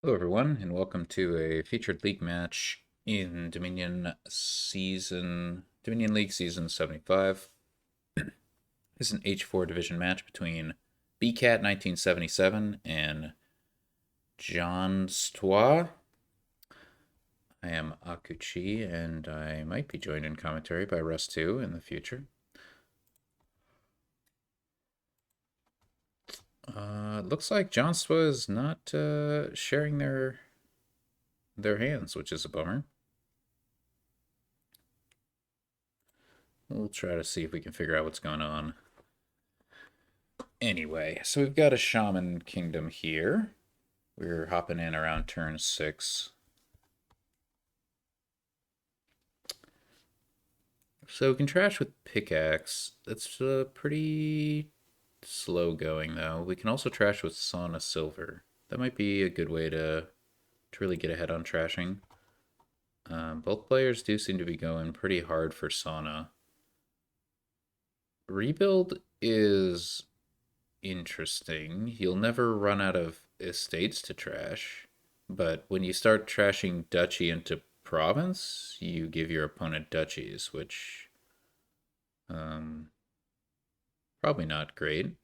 Hello, everyone, and welcome to a featured league match in Dominion League Season 75. This is an H4 division match between BCat1977 and johnstwa. I am Akuchi, and I might be joined in commentary by Russ2 in the future. Looks like johnstwa is not sharing their hands, which is a bummer. We'll try to see if we can figure out what's going on. Anyway, so we've got a Shaman Kingdom here. We're hopping in around turn 6. So we can trash with Pickaxe. That's pretty slow going, though. We can also trash with Sauna Silver. That might be a good way to really get ahead on trashing. Both players do seem to be going pretty hard for Sauna. Rebuild is interesting. You'll never run out of estates to trash, but when you start trashing duchy into province, you give your opponent duchies, which probably not great.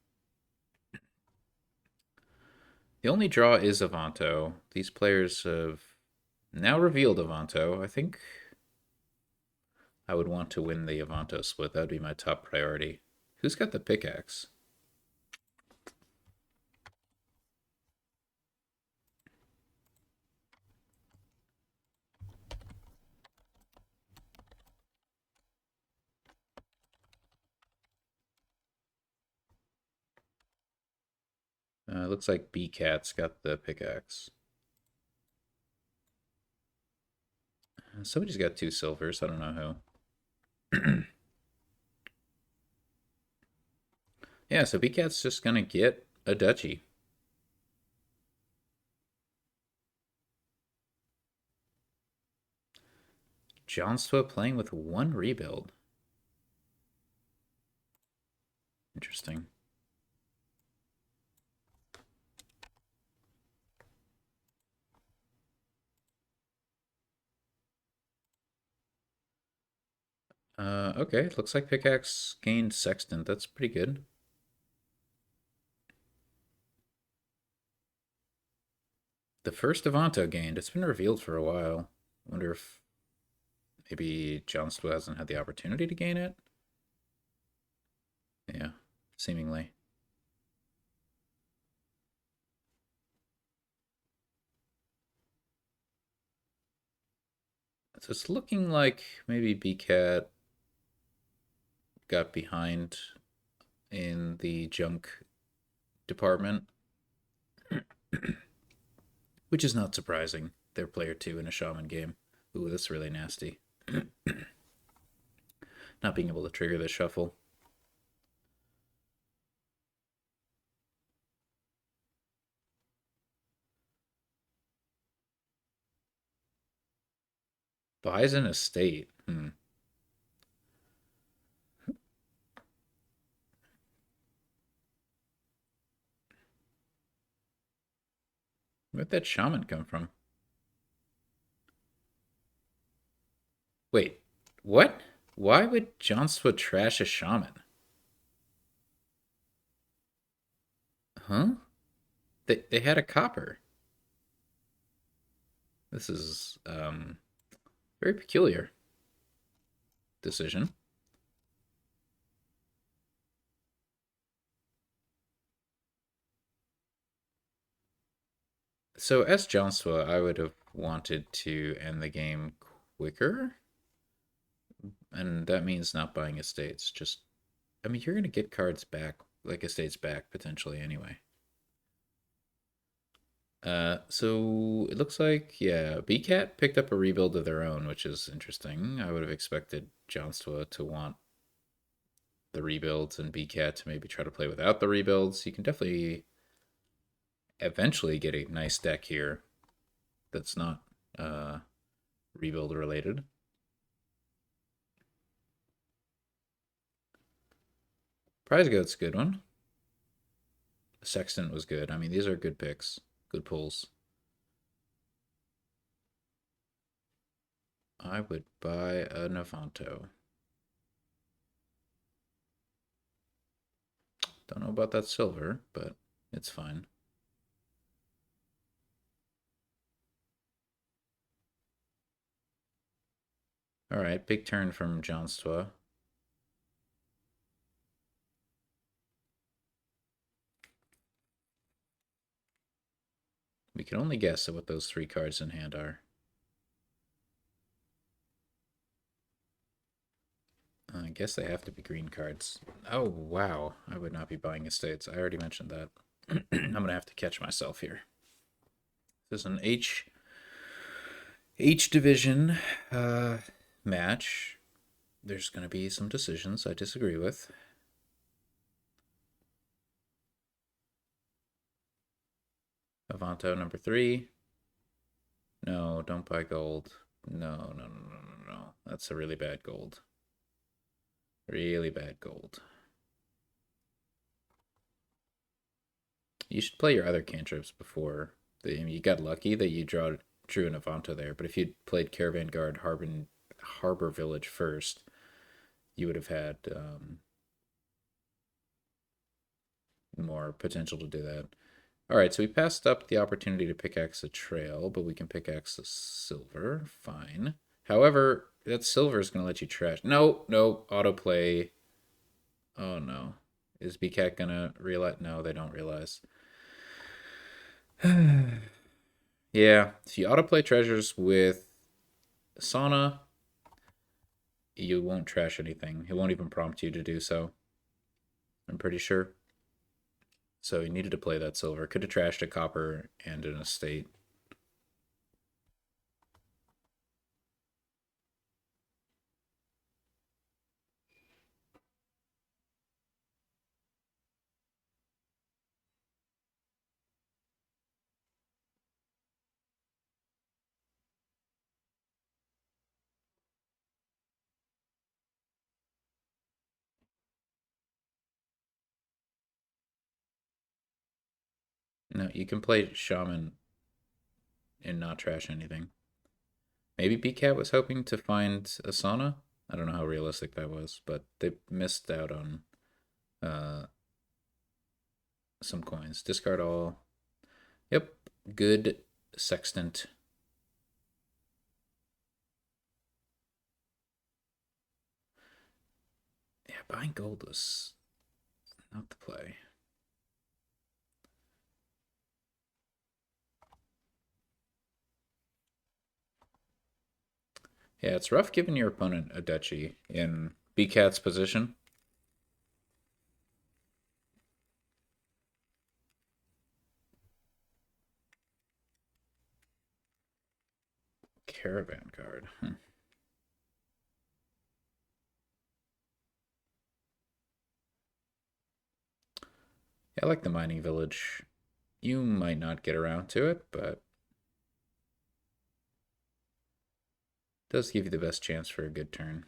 The only draw is Avanto. These players have now revealed Avanto. I think I would want to win the Avanto split. That would be my top priority. Who's got the pickaxe? Looks like BCat's got the pickaxe. Somebody's got 2 silvers. I don't know who. Yeah, so BCat's just gonna get a duchy. johnstwa playing with 1 rebuild. Interesting. Okay, looks like Pickaxe gained Sextant. That's pretty good. The first Avanto gained. It's been revealed for a while. I wonder if maybe johnstwa hasn't had the opportunity to gain it? Yeah, seemingly. So it's looking like maybe BCat got behind in the junk department, which is not surprising. They're player 2 in a Shaman game. Ooh, that's really nasty. Not being able to trigger the shuffle. Buys an estate. Where'd that shaman come from? Wait, what? Why would johnstwa trash a shaman? Huh? They had a copper. This is very peculiar decision. So as johnstwa, I would have wanted to end the game quicker, and that means not buying estates. Just, I mean, you're gonna get cards back, like estates back potentially anyway. So it looks like, yeah, BCat picked up a rebuild of their own, which is interesting. I would have expected johnstwa to want the rebuilds and BCat to maybe try to play without the rebuilds. You can definitely eventually get a nice deck here that's not rebuild related. Prize Goat's a good one. Sextant was good. I mean, these are good picks, good pulls. I would buy a Navanto. Don't know about that silver, but it's fine. All right, big turn from johnstwa. We can only guess at what those three cards in hand are. I guess they have to be green cards. Oh, wow. I would not be buying estates. I already mentioned that. I'm going to have to catch myself here. This is an H division match. There's going to be some decisions I disagree with. Avanto number 3. No, don't buy gold. No, no, no, no, no, no. That's a really bad gold. Really bad gold. You should play your other cantrips before. You got lucky that you drew an Avanto there, but if you'd played Caravan Guard Harbor Village first, you would have had more potential to do that. All right, so we passed up the opportunity to pickaxe a trail, but we can pickaxe a silver. Fine. However, that silver is going to let you trash. No, no, autoplay. Oh, no. Is BCat going to realize? No, they don't realize. Yeah, if you autoplay treasures with sauna, you won't trash anything. It won't even prompt you to do so. I'm pretty sure. So you needed to play that silver. Could have trashed a copper and an estate. No, you can play Shaman and not trash anything. Maybe BCat was hoping to find a sauna. I don't know how realistic that was, but they missed out on uh, some coins. Discard all. Yep, good sextant. Yeah, buying gold was not the play. Yeah, it's rough giving your opponent a duchy in BCat's position. Caravan card. Yeah, I like the mining village. You might not get around to it, but it does give you the best chance for a good turn.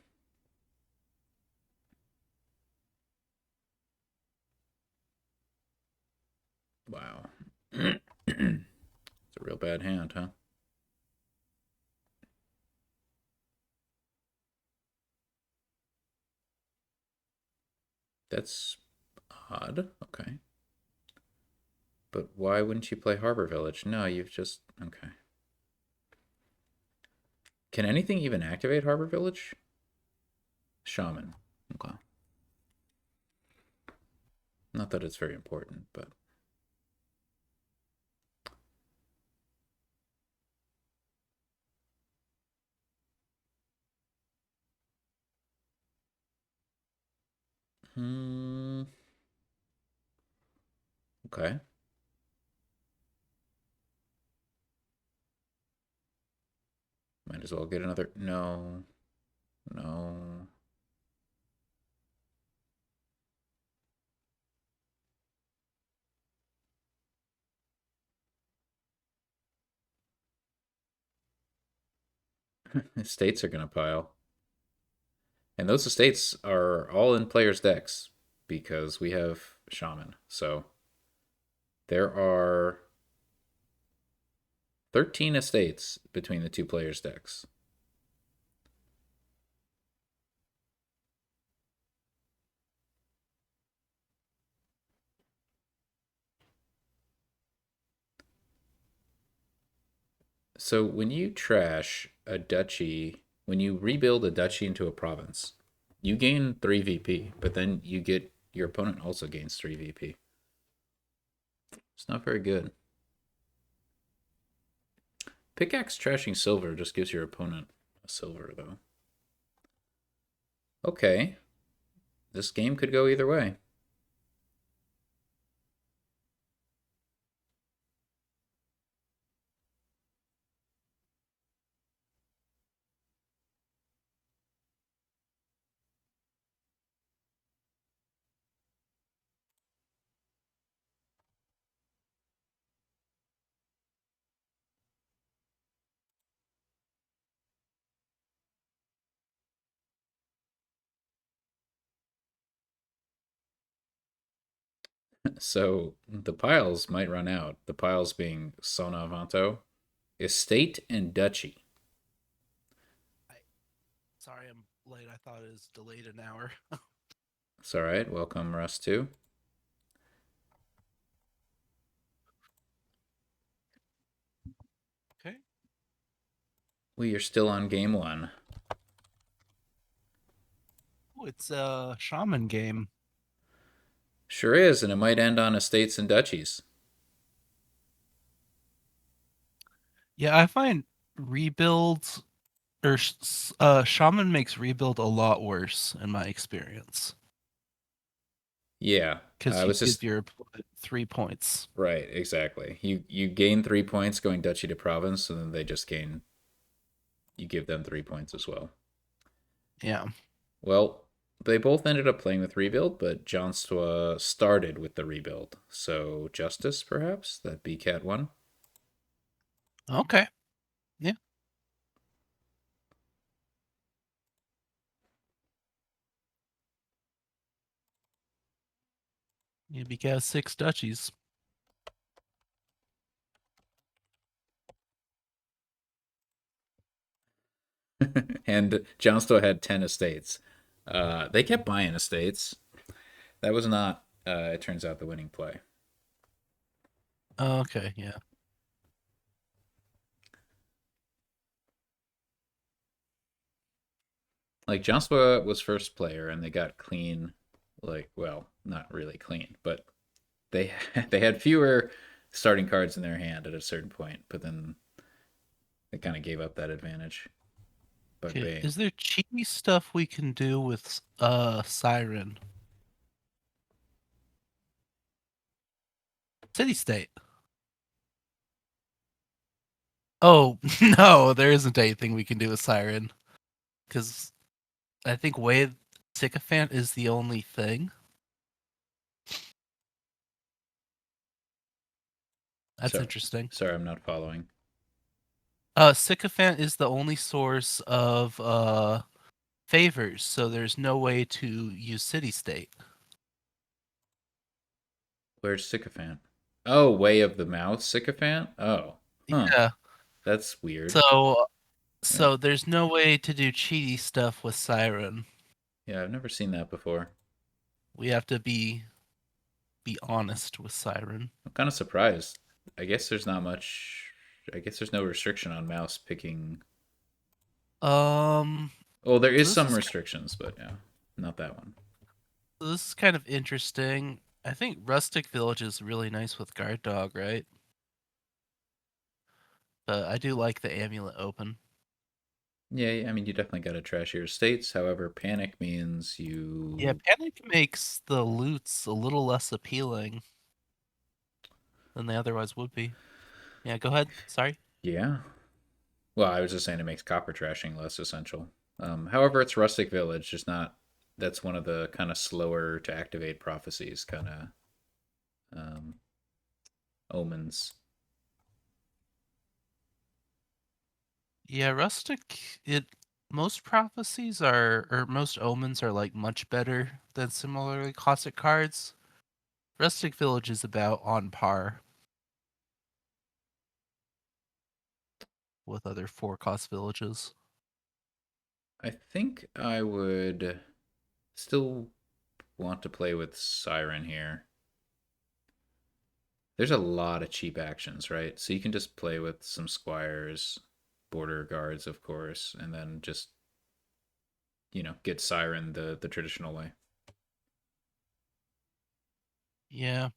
Wow. It's a real bad hand, huh? That's odd. Okay. But why wouldn't you play Harbor Village? No, you've just. Okay. Can anything even activate Harbor Village? Shaman. Okay. Not that it's very important, but. Hmm. Okay. Might as well get another. No. No. Estates are going to pile. And those estates are all in players' decks because we have Shaman. So there are 13 estates between the two players' decks. So when you trash a duchy, when you rebuild a duchy into a province, you gain 3 VP, but then you get your opponent also gains 3 VP. It's not very good. Pickaxe trashing silver just gives your opponent a silver, though. Okay, this game could go either way. So the piles might run out. The piles being Sonavanto, Estate, and Duchy. I, sorry, I'm late. I thought it was delayed an hour. It's all right. Welcome, Russ, too. Okay. We are still on game one. Oh, it's a shaman game. Sure is, and it might end on estates and duchies. Yeah, I find rebuilds or shaman makes rebuild a lot worse in my experience Yeah, because I you was give just your opponent 3 points. right. Exactly. You gain 3 points going duchy to province, and then they just gain. You give them 3 points as well. Yeah. Well, they both ended up playing with rebuild, but johnstwa started with the rebuild. So justice, perhaps that BCat one. Okay. Yeah. You because 6 duchies. And johnstwa had 10 estates. They kept buying estates. That was not. It turns out the winning play. Okay. Yeah. Like johnstwa was first player, and they got clean. Like, well, not really clean, but they they had fewer starting cards in their hand at a certain point, but then they kind of gave up that advantage. But Okay. bang. Is there cheaty stuff we can do with siren? City state. Oh no, there isn't anything we can do with siren because I think Wave Sycophant is the only thing. That's So interesting. sorry, I'm not following. Sycophant is the only source of favors, so there's no way to use city state. Where's sycophant? Oh, way of the mouth sycophant. Oh, huh. Yeah. That's weird. So Yeah, so there's no way to do cheaty stuff with Siren. yeah. I've never seen that before. We have to be honest with Siren. I'm kind of surprised. I guess there's not much. I guess there's no restriction on mouse picking. Um Oh, there so is some restrictions, but yeah, not that one. this is kind of interesting. I think Rustic Village is really nice with Guard Dog, right? But I do like the Amulet open. Yeah, I mean, you definitely got to trash your states. However, panic means Yeah, you. Panic makes the loots a little less appealing than they otherwise would be. Yeah, go ahead. Sorry. Yeah. Well, I was just saying it makes copper trashing less essential. However, it's rustic village, just not. That's one of the kind of slower to activate prophecies, kind of um, omens. Yeah, Rustic, it most prophecies are or most omens are like much better than similarly costed cards. Rustic Village is about on par with other 4 cost villages. I think I would still want to play with Siren here. There's a lot of cheap actions, right? So you can just play with some squires, border guards, of course, and then just get siren the traditional way. Yeah.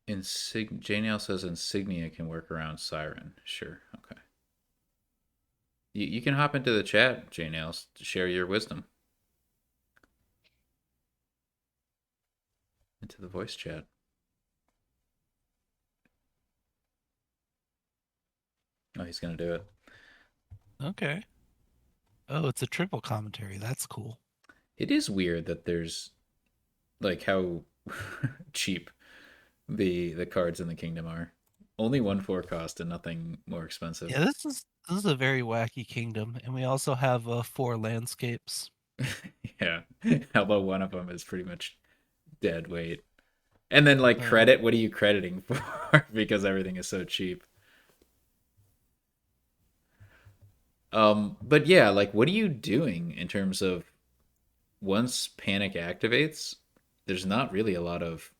JNail says insignia can work around siren. Sure, okay. You can hop into the chat, JNails, to share your wisdom into the voice chat. Oh, he's gonna do it. Okay. Oh, it's a triple commentary. That's cool. It is weird that there's like how cheap the cards in the kingdom are. Only 1/4 cost and nothing more expensive. Yeah, this is a very wacky kingdom, and we also have 4 landscapes. Yeah. Although one of them is pretty much dead weight. And then like Uh, credit, what are you crediting for? Because everything is so cheap. But yeah, like what are you doing in terms of once panic activates, there's not really a lot of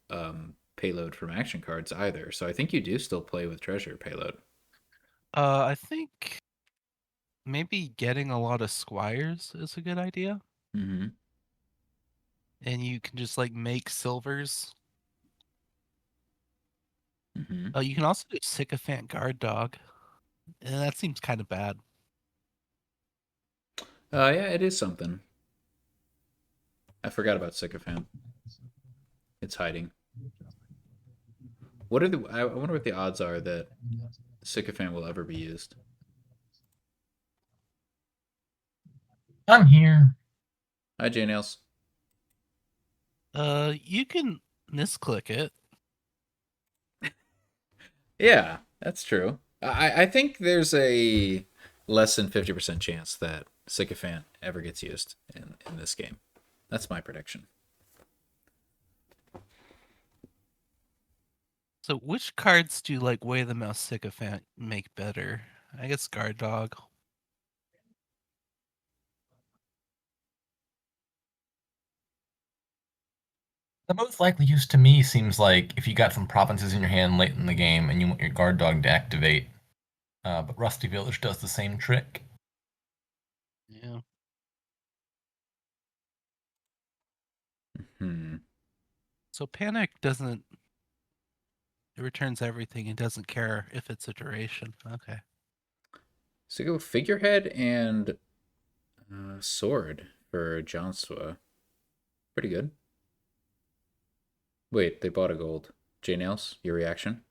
payload from action cards either. So I think you do still play with treasure payload. I think maybe getting a lot of squires is a good idea, Mm-hmm. and you can just like make silvers. Mm-hmm. Oh, you can also do sycophant guard dog, and that seems kind of bad. Yeah, it is something. I forgot about Sycophant. It's hiding. What are the? I wonder what the odds are that Sycophant will ever be used. I'm here. Hi, JNails. You can misclick it. Yeah, that's true. I think there's a less than 50% chance that Sycophant ever gets used in this game. That's my prediction. So which cards do like Way of the Mouse Sycophant make better? I guess guard dog. The most likely use to me seems like if you got some provinces in your hand late in the game and you want your guard dog to activate. But Rusty Village does the same trick. Yeah. Hmm. So panic doesn't. It returns everything and doesn't care if it's a duration. Okay. So go figurehead and sword for johnstwa. Pretty good. Wait, they bought a gold. JNails, your reaction?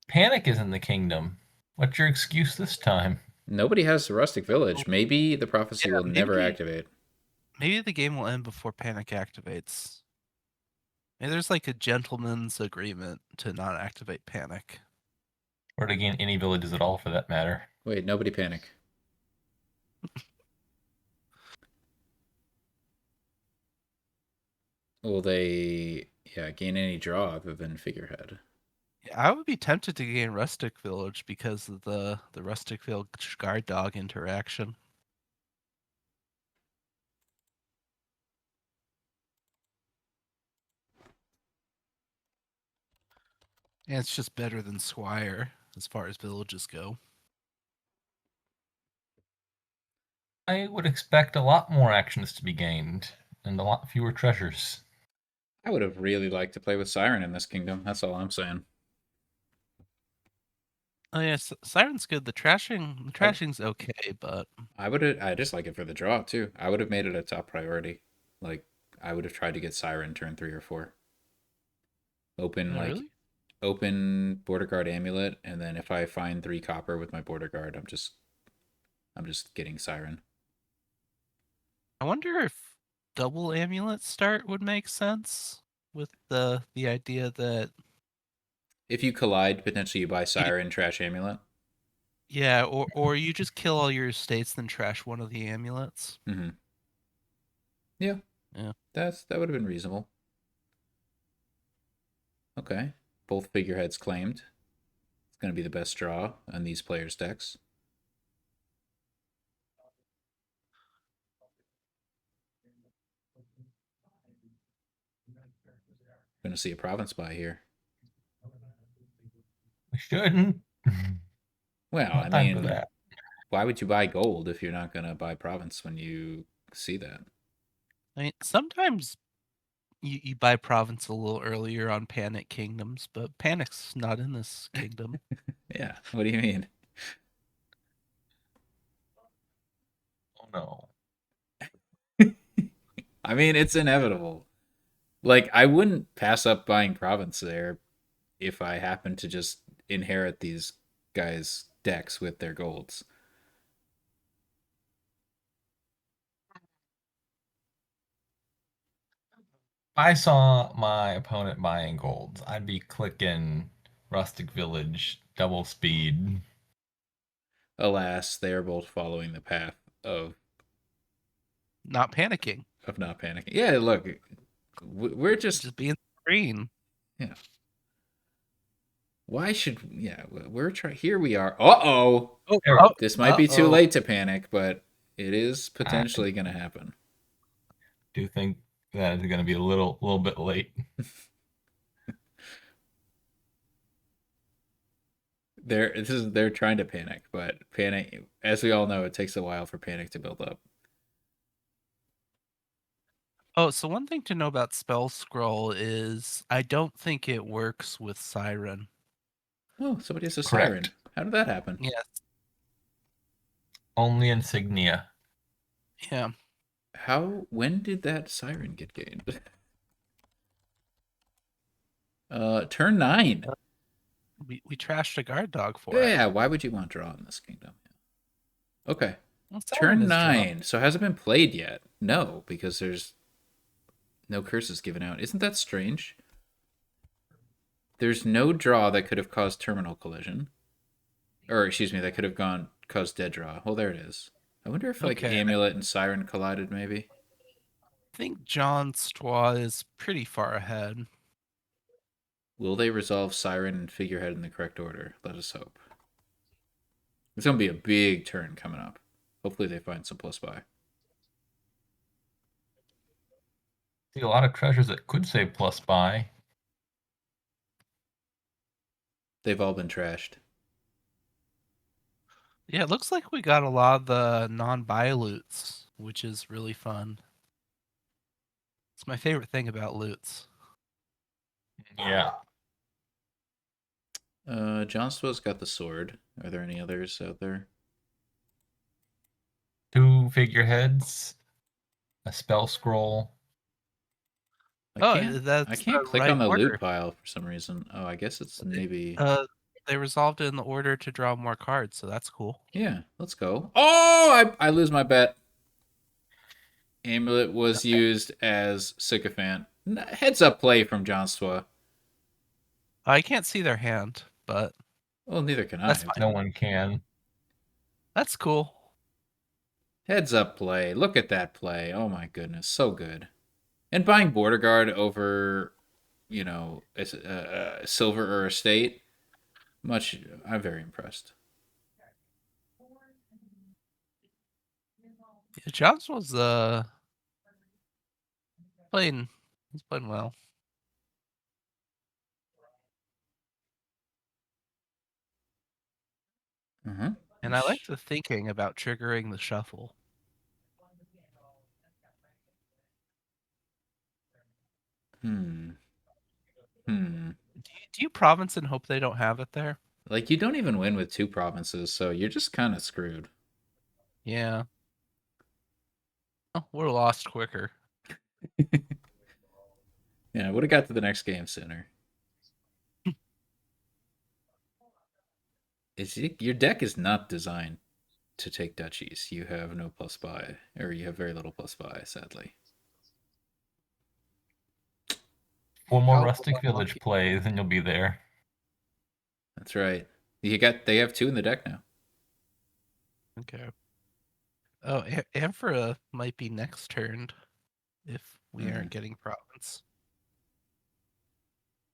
Panic is in the kingdom. What's your excuse this time? Nobody has the rustic Oh, village. Maybe the prophecy Yeah, will never maybe activate. maybe the game will end before panic activates. Maybe there's like a gentleman's agreement to not activate panic. or to gain any villages at all for that matter. Wait, nobody panic. Will they, yeah, gain any draw other than figurehead? I would be tempted to gain Rustic Village because of the Rustic Village guard dog interaction. And it's just better than Squire as far as villages go. I would expect a lot more actions to be gained and a lot fewer treasures. I would have really liked to play with Siren in this kingdom. That's all I'm saying. Oh yeah, Siren's good. The I, trashing's okay, but I would have. I just like it for the draw too. I would have made it a top priority. Like I would have tried to get Siren turn 3 or 4. Open like really, open border guard amulet, and then if I find 3 copper with my border guard, I'm just getting Siren. I wonder if double amulet start would make sense with the idea that If you collide, potentially you buy y- Siren, trash amulet. yeah, or you just kill all your estates then trash one of the amulets. Mm-hmm. Yeah, Yeah. that would have been reasonable. Okay, both figureheads claimed. It's gonna be the best draw on these players' decks. Gonna see a province buy here. We shouldn't. Well, I Not time for mean, that. why would you buy gold if you're not gonna buy province when you see that? I mean, sometimes you buy province a little earlier on Panic Kingdoms, but Panic's not in this kingdom. Yeah. What do you mean? Oh no. I mean, it's inevitable. Like, I wouldn't pass up buying province there if I happen to just inherit these guys' decks with their golds. If I saw my opponent buying golds, I'd be clicking Rustic Village, double speed. Alas, they are both following the path of Not panicking, not panicking. Yeah, look, we're just just being green. yeah. Why should yeah? We're trying. Here we are. Uh-oh. Oh, There- oh, This might be too oh. late to panic, but it is I potentially going to happen. do think that is going to be a little bit late. They're trying to panic, but panic, as we all know, it takes a while for panic to build up. Oh, so one thing to know about Spell Scroll is I don't think it works with Siren. Oh, somebody has a siren. Correct. How did that happen? Yes. Only insignia. Yeah. How? When did that siren get gained? Turn 9. We trashed a guard dog for it. Yeah, why would you want draw in this kingdom? Okay. Well, Siren Turn is draw. 9. So has it been played yet? No, because there's no curses given out. Isn't that strange? There's no draw that could have caused terminal collision. Or excuse me, that could have caused dead draw. Well, there it is. I wonder if like Okay. Amulet and Siren collided maybe. I think johnstwa is pretty far ahead. Will they resolve Siren and Figurehead in the correct order? Let us hope. It's gonna be a big turn coming up. Hopefully they find some plus buy. See a lot of treasures that could say plus buy. They've all been trashed. Yeah, it looks like we got a lot of the non-buy loots, which is really fun. It's my favorite thing about loots. Yeah. Johnstwa's got the sword. Are there any others out there? 2 figureheads, a spell scroll. That's I can't the click right on the order. loot pile for some reason. Oh, I guess it's maybe They resolved it in the order to draw more cards, so that's cool. yeah, let's go. Oh, I lose my bet. Amulet was used as sycophant. Heads up play from Johnstwa. I can't see their hand, but Well, neither can that's I. fine. No one can. That's cool. Heads up play. Look at that play. Oh my goodness, so good. And buying border guard over, a silver or a state, much. I'm very impressed. Yeah, Johns was playing. He's playing well. Uh-huh. And I like the thinking about triggering the shuffle. Hmm. Do you province and hope they don't have it there? Like, you don't even win with 2 provinces, so you're just kind of screwed. Yeah. Oh, we're lost quicker. Yeah, I would have got to the next game sooner. Your deck is not designed to take duchies. You have no plus buy, or you have very little plus buy, sadly. 4 more Oh, rustic village plays and you'll be there. That's right. They have 2 in the deck now. Okay. Oh, Amphora might be next turned if we aren't getting province.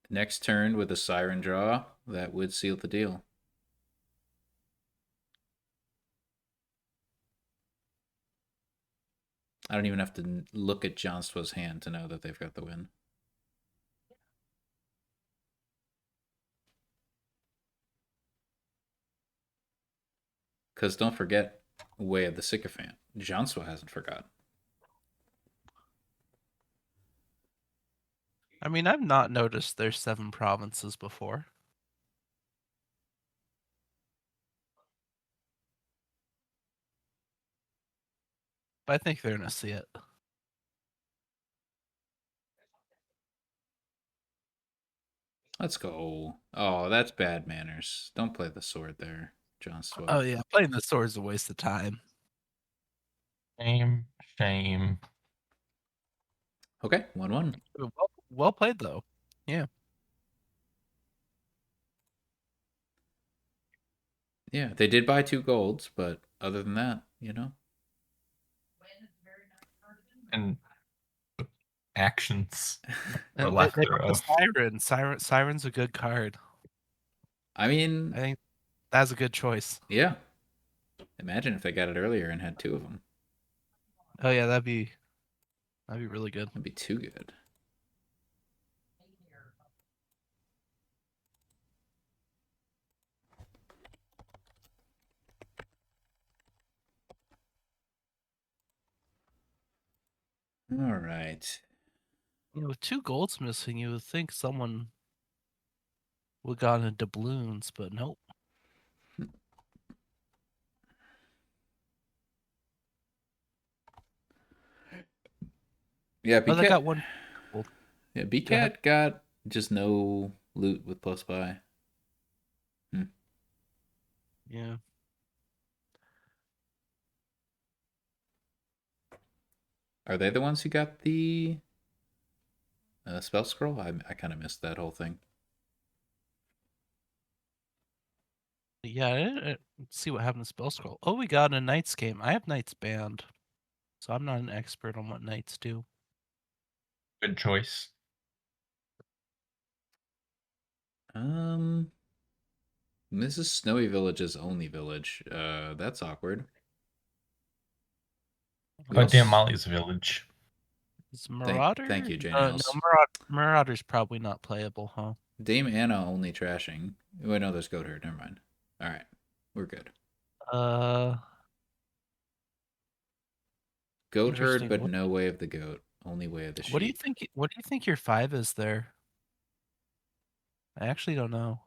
Next turn with a siren draw, that would seal the deal. I don't even have to look at Johnstwa's hand to know that they've got the win. Because don't forget Way of the Sycophant. Johnstwa hasn't forgotten. I mean, I've not noticed there's 7 provinces before. But I think they're gonna see it. Let's go. Oh, that's bad manners. Don't play the sword there, Johnstwa. Oh yeah, playing the sword is a waste of time. Shame, shame. Okay, 1-1. Well played though. Yeah. Yeah, they did buy 2 golds, but other than that, you know. And actions or And lack they put the thereof. Siren's a good card. I mean, I think that's a good choice. yeah. Imagine if they got it earlier and had 2 of them. Oh yeah, that'd be really good. That'd be too good. All right. You know, with 2 golds missing, you would think someone would have gone into doubloons, but nope. Yeah, Oh, they BCat. got 1 gold. Yeah, Go ahead. BCat got just no loot with plus buy. Yeah. Are they the ones who got the spell scroll? I kind of missed that whole thing. Yeah, let's see what happened to Spell Scroll. Oh, we got a Knights game. I have Knights banned, so I'm not an expert on what Knights do. Good choice. This is Snowy Village's only village. That's awkward. We Goddamn also Molly's village. Is thank Marauder? you, No, JNails. Marauder's probably not playable, huh? Dame Anna only trashing. Wait, no, there's Goat Herd. Never mind. All right, we're good. Uh, Goat Herd, Interesting. but no way of the goat. Only way of the What do you sheep. think? What do you think your 5 is there? I actually don't know.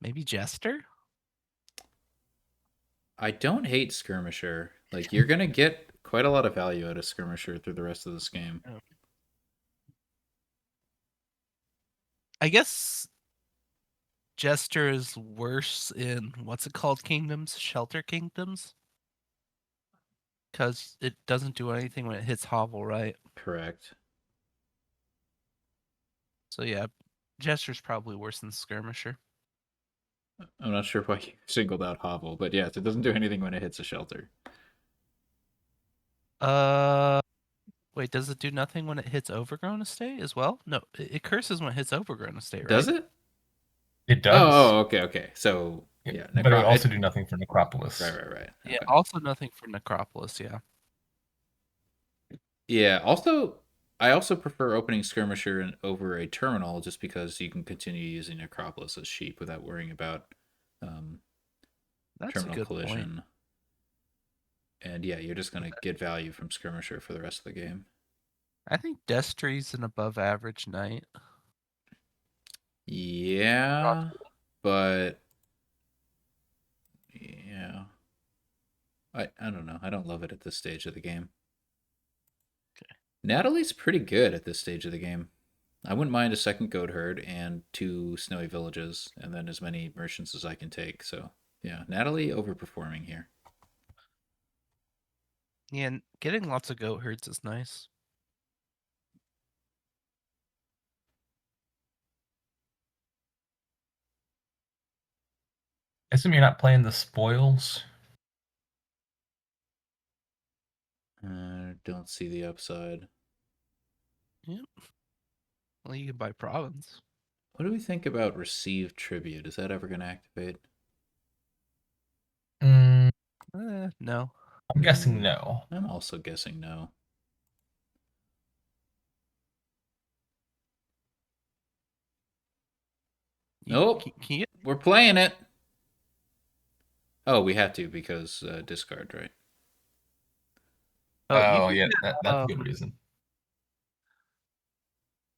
Maybe Jester? I don't hate Skirmisher. Like, you're gonna get quite a lot of value out of Skirmisher through the rest of this game. Oh. I guess Jester is worse in what's it called? Kingdoms, Shelter Kingdoms, because it doesn't do anything when it hits Hovel, right? Correct. So yeah, Jester's probably worse than Skirmisher. I'm not sure why you singled out Hovel, but yes, it doesn't do anything when it hits a shelter. Uh, Wait, does it do nothing when it hits Overgrown Estate as well? No, it curses when it hits Overgrown Estate, Does right? it? It does. Oh, okay, okay. So yeah, But it would also do nothing for Necropolis. Right. Yeah, Okay. also nothing for Necropolis, yeah. Yeah. Also, I also prefer opening Skirmisher over a terminal just because you can continue using Necropolis as sheep without worrying about um, That's a terminal good point. collision. And yeah, you're just gonna get value from Skirmisher for the rest of the game. I think Destry's an above average knight. Yeah, but yeah, I don't know. I don't love it at this stage of the game. Okay. Natalie's pretty good at this stage of the game. I wouldn't mind a second goat herd and 2 snowy villages, and then as many merchants as I can take. So yeah, Natalie overperforming here. Yeah, and getting lots of goat herds is nice. I assume you're not playing the spoils. Don't see the upside. Yeah. Well, you can buy province. What do we think about receive tribute? Is that ever going to activate? Mm, No. I'm guessing no. I'm also guessing no. Nope. Can you We're playing it. Oh, we had to because discard, right? Oh, Oh yeah, that's a good reason.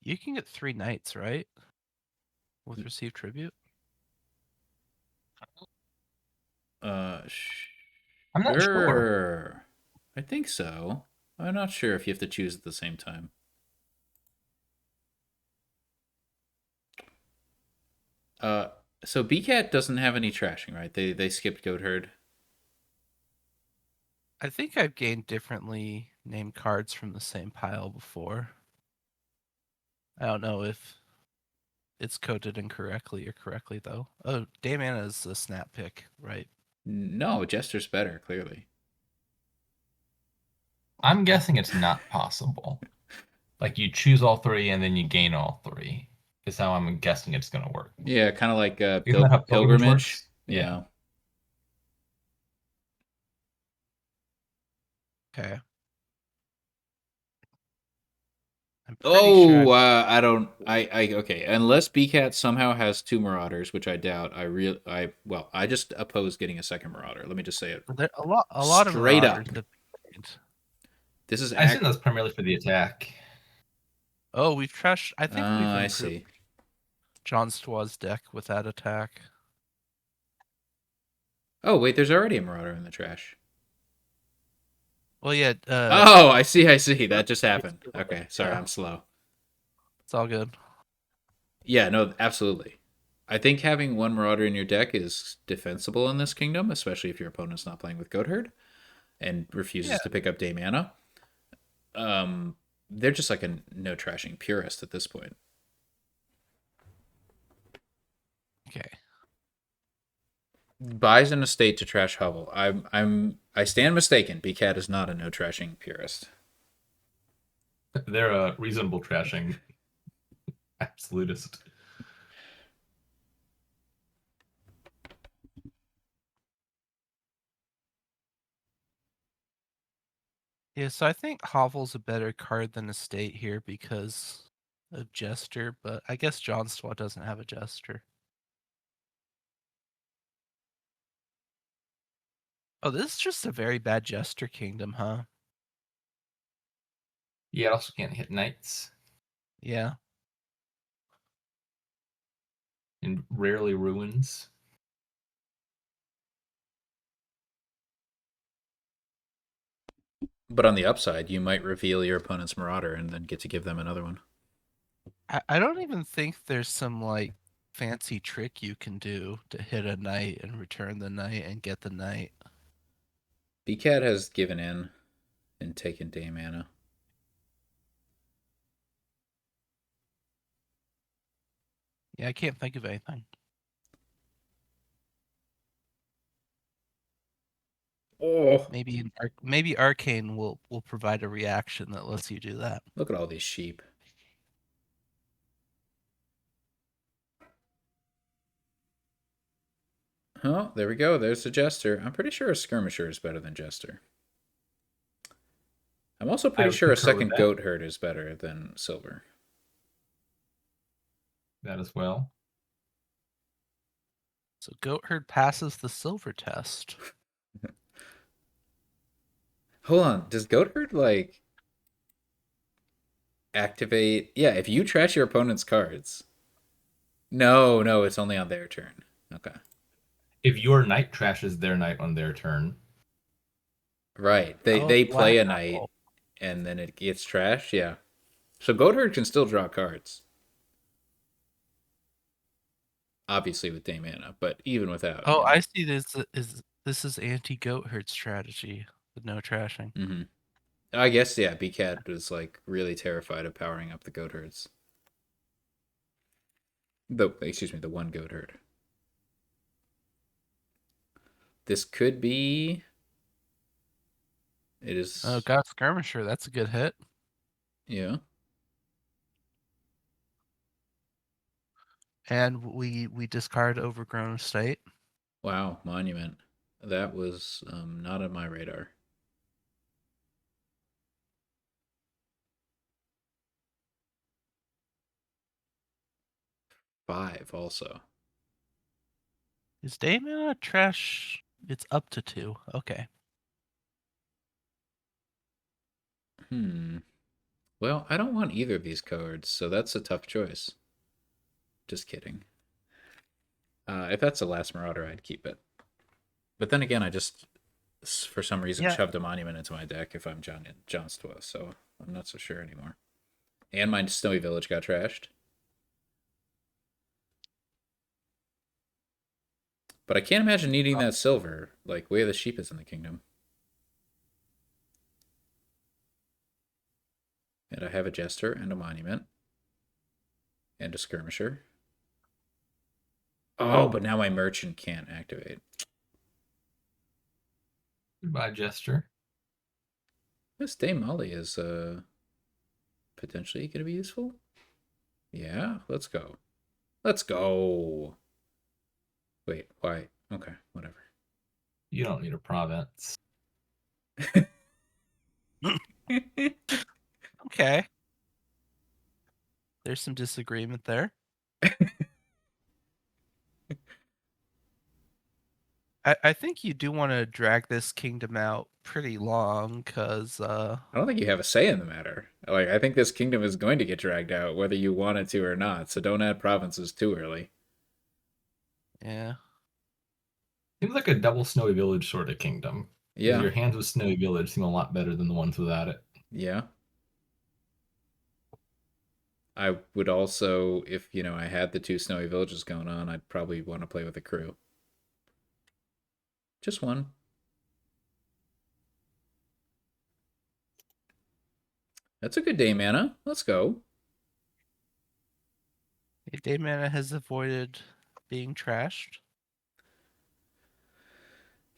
you can get 3 knights, right? With receive tribute. Uh, I'm not sure. sure. I think so. I'm not sure if you have to choose at the same time. Uh, so BCat doesn't have any trashing, right? They skipped Goat Herd. I think I've gained differently named cards from the same pile before. I don't know if it's coded incorrectly or correctly though. Oh, Daymana is a snap pick, right? No, Jester's better, clearly. I'm guessing it's not possible. Like you choose all three and then you gain all three. Is how I'm guessing it's gonna work. Yeah, kind of like Isn't that how pilgrimage pilgrimage. works? Yeah. Yeah. Okay. I'm pretty sure Oh, I've I don't. Okay. Unless BCat somehow has two Marauders, which I doubt. I just oppose getting a second Marauder. Let me just say it a lot of straight marauders up. have gained. This is I assume act. that's primarily for the attack. Oh, we've trashed. I think we've I improved see. johnstwa's deck with that attack. Oh wait, there's already a Marauder in the trash. Well, yeah. Oh, I see. I see. That just happened. Okay, sorry, Yeah, I'm slow. it's all good. Yeah, no, absolutely. I think having one Marauder in your deck is defensible in this kingdom, especially if your opponent's not playing with Goatherd and Yeah. refuses to pick up Daymana. They're just like a no trashing purist at this point. Okay. Buys an estate to trash Hovel. I stand mistaken. BCat is not a no trashing purist. They're a reasonable trashing absolutist. Yeah, so I think Hovel's a better card than Estate here because of Jester, but I guess johnstwa doesn't have a Jester. Oh, this is just a very bad Jester kingdom, huh? Yeah, it also can't hit knights Yeah. and rarely ruins. But on the upside, you might reveal your opponent's Marauder and then get to give them another one. I don't even think there's some like fancy trick you can do to hit a knight and return the knight and get the knight. BCat has given in and taken Daymana. Yeah, I can't think of anything. Oh, Maybe Arcane will provide a reaction that lets you do that. look at all these sheep. Oh, there we go. There's the Jester. I'm pretty sure a Skirmisher is better than Jester. I'm also I pretty would sure a concur with second that. Goat Herd is better than Silver. That as well. So Goatherd passes the silver test. Hold on. Does Goat Herd, like, activate? Yeah, if you trash your opponent's cards. No, no, it's only on their turn. Okay. If your knight trashes their knight on their turn, Right. They Oh, they play Black a knight Owl. and then it gets trashed. Yeah. So Goat Herd can still draw cards. Obviously with Daymana, but even without, Oh, you I know. see. This is anti Goatherd strategy with no trashing. Mm-hmm. I guess yeah. BCat was like really terrified of powering up the Goat Herds. The one Goat Herd. This could be. It Oh, is. got a skirmisher. That's a good hit. Yeah. And we discard overgrown estate. Wow. Monument. That was not on my radar. 5 also. Is Damon a trash? It's up to 2. Okay. Well, I don't want either of these cards, so that's a tough choice. Just kidding. If that's the last Marauder, I'd keep it. But then again, I just, for some reason, Yeah. shoved a Monument into my deck if I'm johnstwa, so I'm not so sure anymore. And my Snowy Village got trashed. But I can't imagine needing that silver. Like, Way of the Sheep is in the kingdom. And I have a Jester and a Monument. And a Skirmisher. Oh, but now my Merchant can't activate. Goodbye, Jester. This Dame Molly is potentially going to be useful. Yeah, let's go. Let's go. Wait, why? Okay, whatever. You don't need a province. Okay. There's some disagreement there. I think you do want to drag this kingdom out pretty long, because I don't think you have a say in the matter. Like, I think this kingdom is going to get dragged out, whether you want it to or not. So don't add provinces too early. yeah. Seems like a double Snowy Village sort of kingdom. Because Yeah, your hands with Snowy Village seem a lot better than the ones without it. yeah. I would also, if I had the two snowy villages going on, I'd probably want to play with a crew. Just one. That's a good day, mana. Let's go. Day mana has avoided being trashed.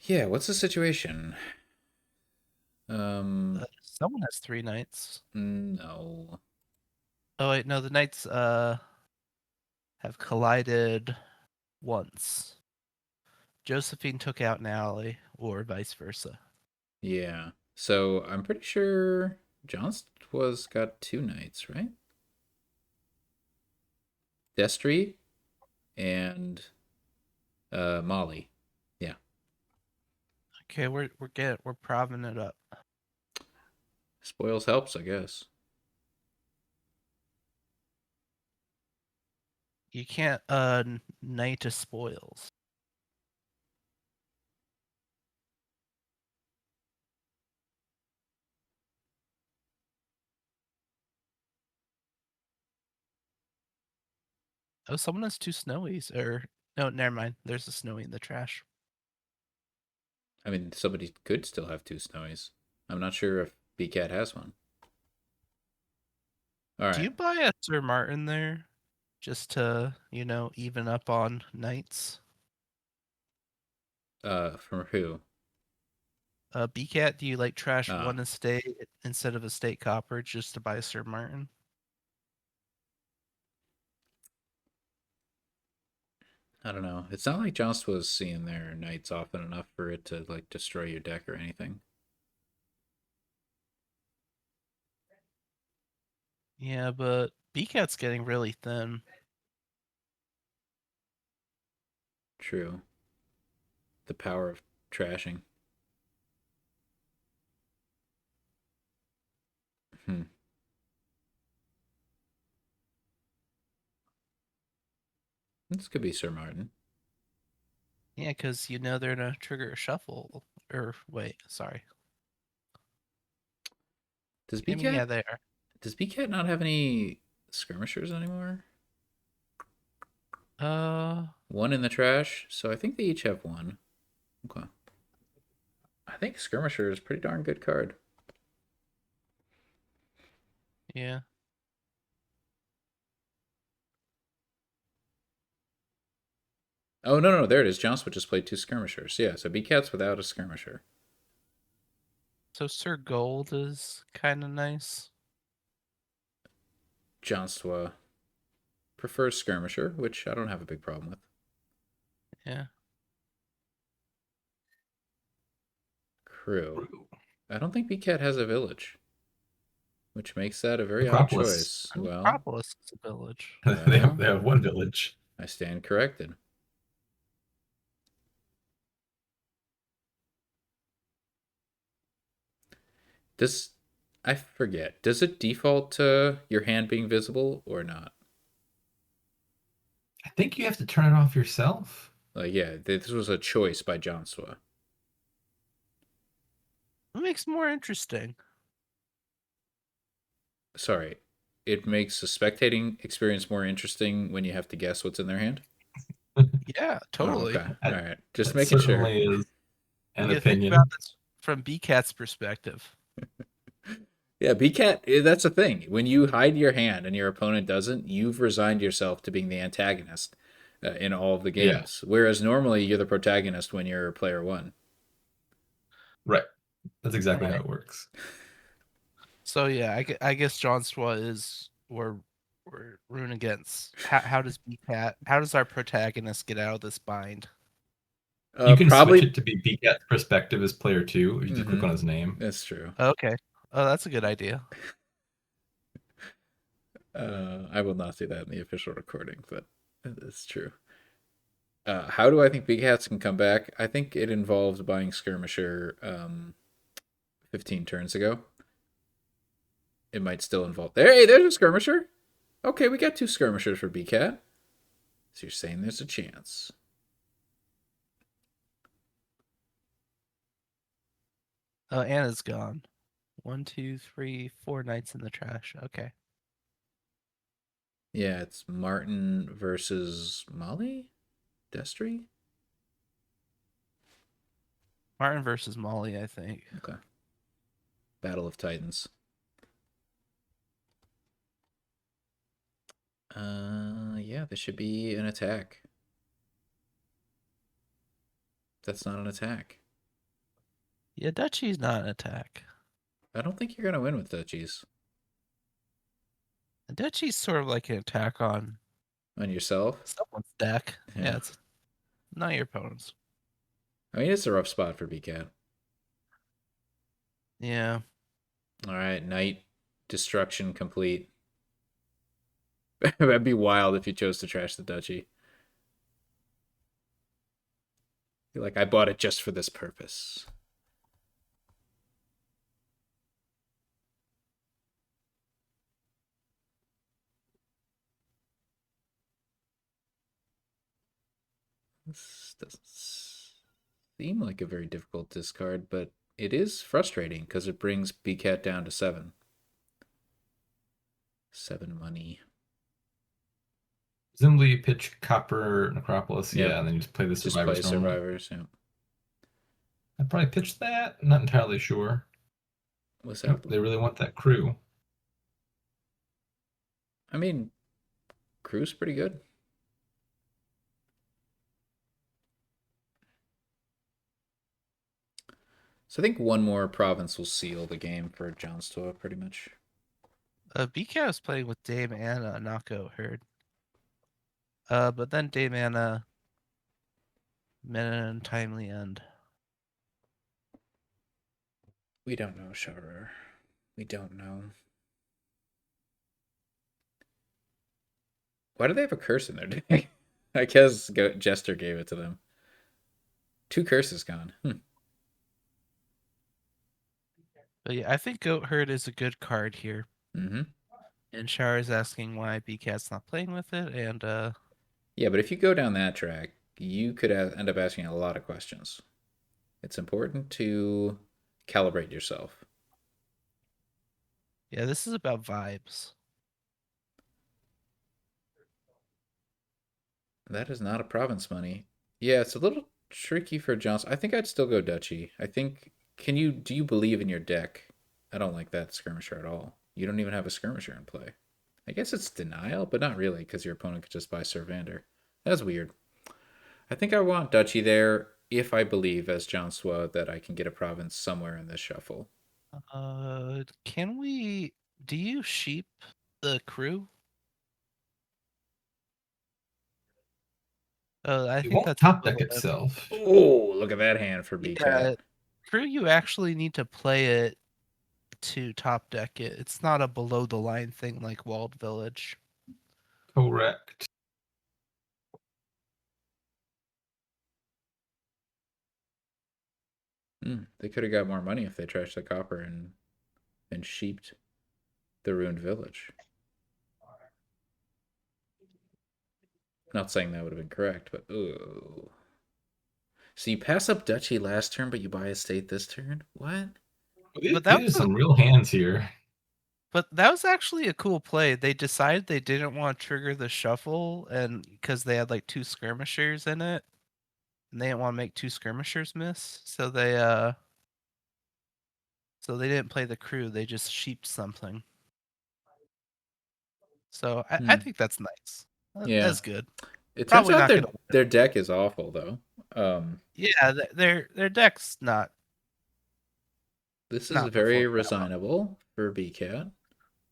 Yeah, what's the situation? Someone has 3 knights. No. Oh wait, no, the knights have collided once. Josephine took out an ally, or vice versa. Yeah. So I'm pretty sure Johnstwa's got two knights, right? Destry and Molly. Yeah. Okay, we're proving it up. Spoils helps, I guess. You can't knight to spoils. Oh, someone has 2 snowies, or no, never mind. There's a snowy in the trash. I mean, somebody could still have two snowies. I'm not sure if BCat has one. All Do right. you buy a Sir Martin there, just to even up on knights? From who? BCat, do you like trash Ah, one estate instead of estate copper just to buy Sir Martin? I don't know. It's not like Joust was seeing their knights often enough for it to like destroy your deck or anything. Yeah, but BCat's getting really thin. True. The power of trashing. Hmm. This could be Sir Martin. Yeah, because they're gonna trigger a shuffle. Or wait, sorry. Does I mean, yeah, BCat they are. does BCat not have any skirmishers anymore? One in the trash, so I think they each have one. Okay. I think skirmisher is a pretty darn good card. Yeah. Oh no, there it is. Joust just played two skirmishers. Yeah, so BCat's without a skirmisher. So Sir Gold is kind of nice. Joustwa prefers skirmisher, which I don't have a big problem with. Yeah. Crew. I don't think BCat has a village, which makes that a very odd Necropolis. choice. Well, Metropolis is a village. they have one village. I stand corrected. Does I forget? Does it default to your hand being visible or not? I think you have to turn it off yourself. Like, yeah, this was a choice by johnstwa. It makes it more interesting. Sorry, it makes the spectating experience more interesting when you have to guess what's in their hand. Yeah, Oh, totally. okay. All right. Just That making sure. certainly is You an gotta think about opinion. this from BCat's perspective. Yeah, BCat, that's the thing. When you hide your hand and your opponent doesn't, you've resigned yourself to being the antagonist in all of the Yeah, games. Whereas normally you're the protagonist when you're player one. right. That's exactly how Right. it works. So yeah, I guess johnstwa is we're rooting against. How does BCat? How does our protagonist get out of this bind? You can switch Probably. it to be BCat's perspective as player two if you just click Mm-hmm. on his name. That's true. Okay. Oh, that's a good idea. I will not do that in the official recording, but it's true. How do I think big hats can come back? I think it involves buying skirmisher 15 turns ago. It might still involve. Hey, there's a skirmisher. Okay, we got two skirmishers for BCat. So you're saying there's a chance. Oh, Anna's gone. 1, 2, 3, 4 knights in the trash. Okay. Yeah, it's Martin versus Molly? Destry? Martin versus Molly, I think. Okay. Battle of Titans. Yeah, this should be an attack. That's not an attack. Yeah, Duchy's not an attack. I don't think you're gonna win with duchies. Duchy's sort of like an attack on On yourself? someone's deck. Yeah. Yeah, it's not your opponent's. I mean, it's a rough spot for BCat. Yeah. All right, Knight destruction complete. That'd be wild if you chose to trash the duchy. You're like, I bought it just for this purpose. This doesn't seem like a very difficult discard, but it is frustrating because it brings BCat down to 7. 7 money. Presumably pitch Copper Necropolis, Yep. yeah, and then you just play the Just play survivors normally. survivors. Yep. I'd probably pitch that. I'm not entirely sure. What's Nope, that? they really want that crew. I mean, crew's pretty good. So I think one more province will seal the game for johnstwa, pretty much. BCat was playing with Dame Anna, Nako Herd. But then Dame Anna met an untimely end. We don't know, Sharer. We don't know. Why do they have a curse in their deck? I guess Jester gave it to them. 2 curses gone. But yeah, I think Goat Herd is a good card here. Mm-hmm. And Shar is asking why BCat's not playing with it, and Yeah, but if you go down that track, you could end up asking a lot of questions. It's important to calibrate yourself. yeah, this is about vibes. That is not a province money. Yeah, it's a little tricky for Johnson. I think I'd still go duchy. I think. Do you believe in your deck? I don't like that skirmisher at all. You don't even have a skirmisher in play. I guess it's denial, but not really, because your opponent could just buy Servander. That's weird. I think I want duchy there if I believe, as johnstwa, that I can get a province somewhere in this shuffle. Can we? Do you sheep the crew? I It think won't that's top deck equivalent. itself. Oh, look at that hand for BCat. Yeah, crew. You actually need to play it to top deck it. It's not a below the line thing like Walled Village. Correct. They could have got more money if they trashed the copper and and sheeped the ruined village. Not saying that would have been correct, but ooh. So you pass up duchy last turn, but you buy a state this turn? What? But that These are was some real hands here. But that was actually a cool play. They decided they didn't want to trigger the shuffle, and because they had like two skirmishers in it, and they didn't want to make two skirmishers miss, so they didn't play the crew. They just sheeped something. So I Hmm. think that's nice. Yeah. That's good. It turns Probably out not gonna their win. deck is awful though. Yeah, their deck's This is not very performing that well. resignable for BCat.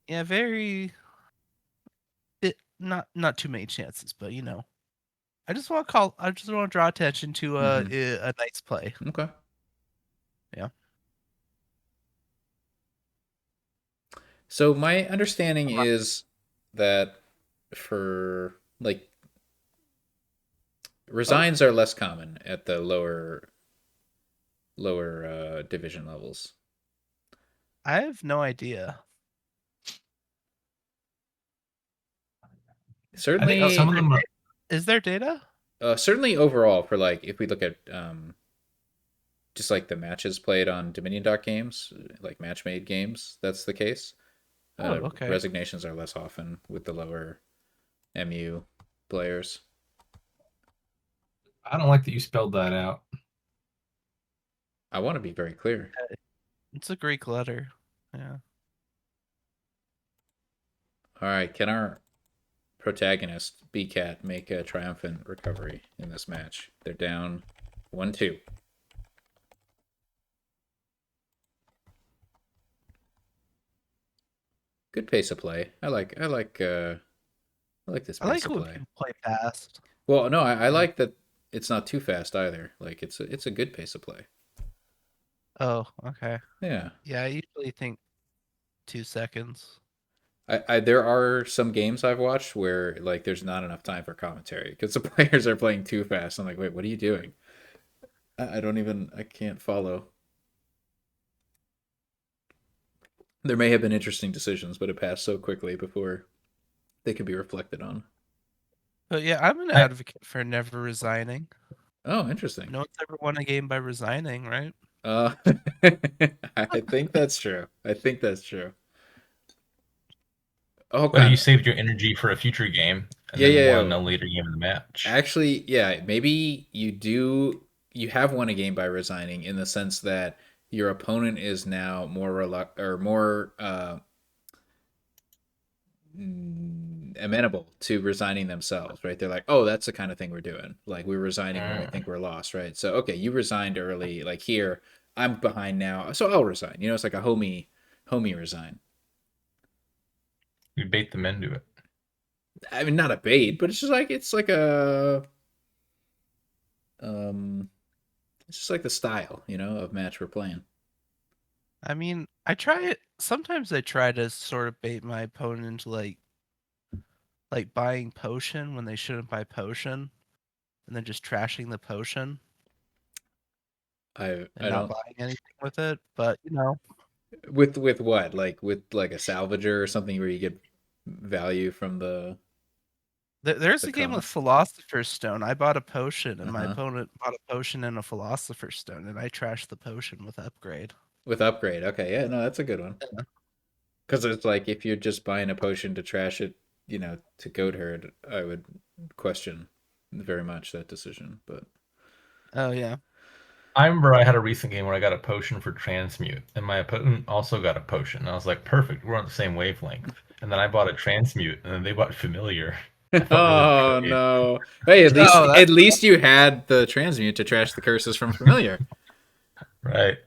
Yeah, very not too many chances, but I just want to draw attention to Mm-hmm. a nice play. Okay. Yeah. So my understanding is that for like resigns are less common at the lower division levels. I have no idea. I think Oh, some Certainly, of them are. is there data? certainly overall for like if we look at just like the matches played on Dominion games, like match made games, that's the case. Oh, okay. Resignations are less often with the lower MU players. I don't like that you spelled that out. I want to be very clear. It's a Greek letter. Yeah. All right, can our protagonist BCat make a triumphant recovery in this match? They're down 1-2. Good pace of play. I like this I like pace it of when play. people play fast. Well, no, I Yeah. like that it's not too fast either. Like it's a good pace of play. Oh, okay. Yeah. Yeah, I usually think 2 seconds. I there are some games I've watched where like there's not enough time for commentary because the players are playing too fast. I'm like, wait, what are you doing? I don't even I can't follow. There may have been interesting decisions, but it passed so quickly before they could be reflected on. But yeah, I'm an I advocate for never resigning. Oh, interesting. No one's ever won a game by resigning, right? Uh, I think that's true. I think that's true. Oh, hold But you on. saved your energy for a future game and Yeah, then yeah, won yeah. a later game of the match. Actually, yeah, maybe you have won a game by resigning in the sense that your opponent is now more or more amenable to resigning themselves, right? They're like, "Oh, that's the kind of thing we're doing. Like we're resigning when we think we're lost, right?" So, okay, you resigned early. Like here, I'm behind now, so I'll resign. It's like a homie resign. You bait them into it. I mean, not a bait, but it's like a um, it's just like the style, of match we're playing. I mean, I try it. Sometimes I try to sort of bait my opponent into like buying potion when they shouldn't buy potion, and then just trashing the potion I and not don't buying anything with it. But with what with like a salvager or something where you get value from there's the a game with cost. Philosopher's Stone. I bought a potion, Uh and my huh. opponent bought a potion and a Philosopher's Stone, and I trashed the potion with upgrade. With upgrade, okay, yeah, no, that's a good one. Yeah. Because it's like if you're just buying a potion to trash it, to goat herd, I would question very much that decision. But Oh yeah. I remember I had a recent game where I got a potion for transmute, and my opponent also got a potion. And I was like, perfect, we're on the same wavelength. And then I bought a transmute, and then they bought familiar. I felt really oh betrayed. no, hey, Oh, at that's least you had the transmute to trash the curses from familiar. Right.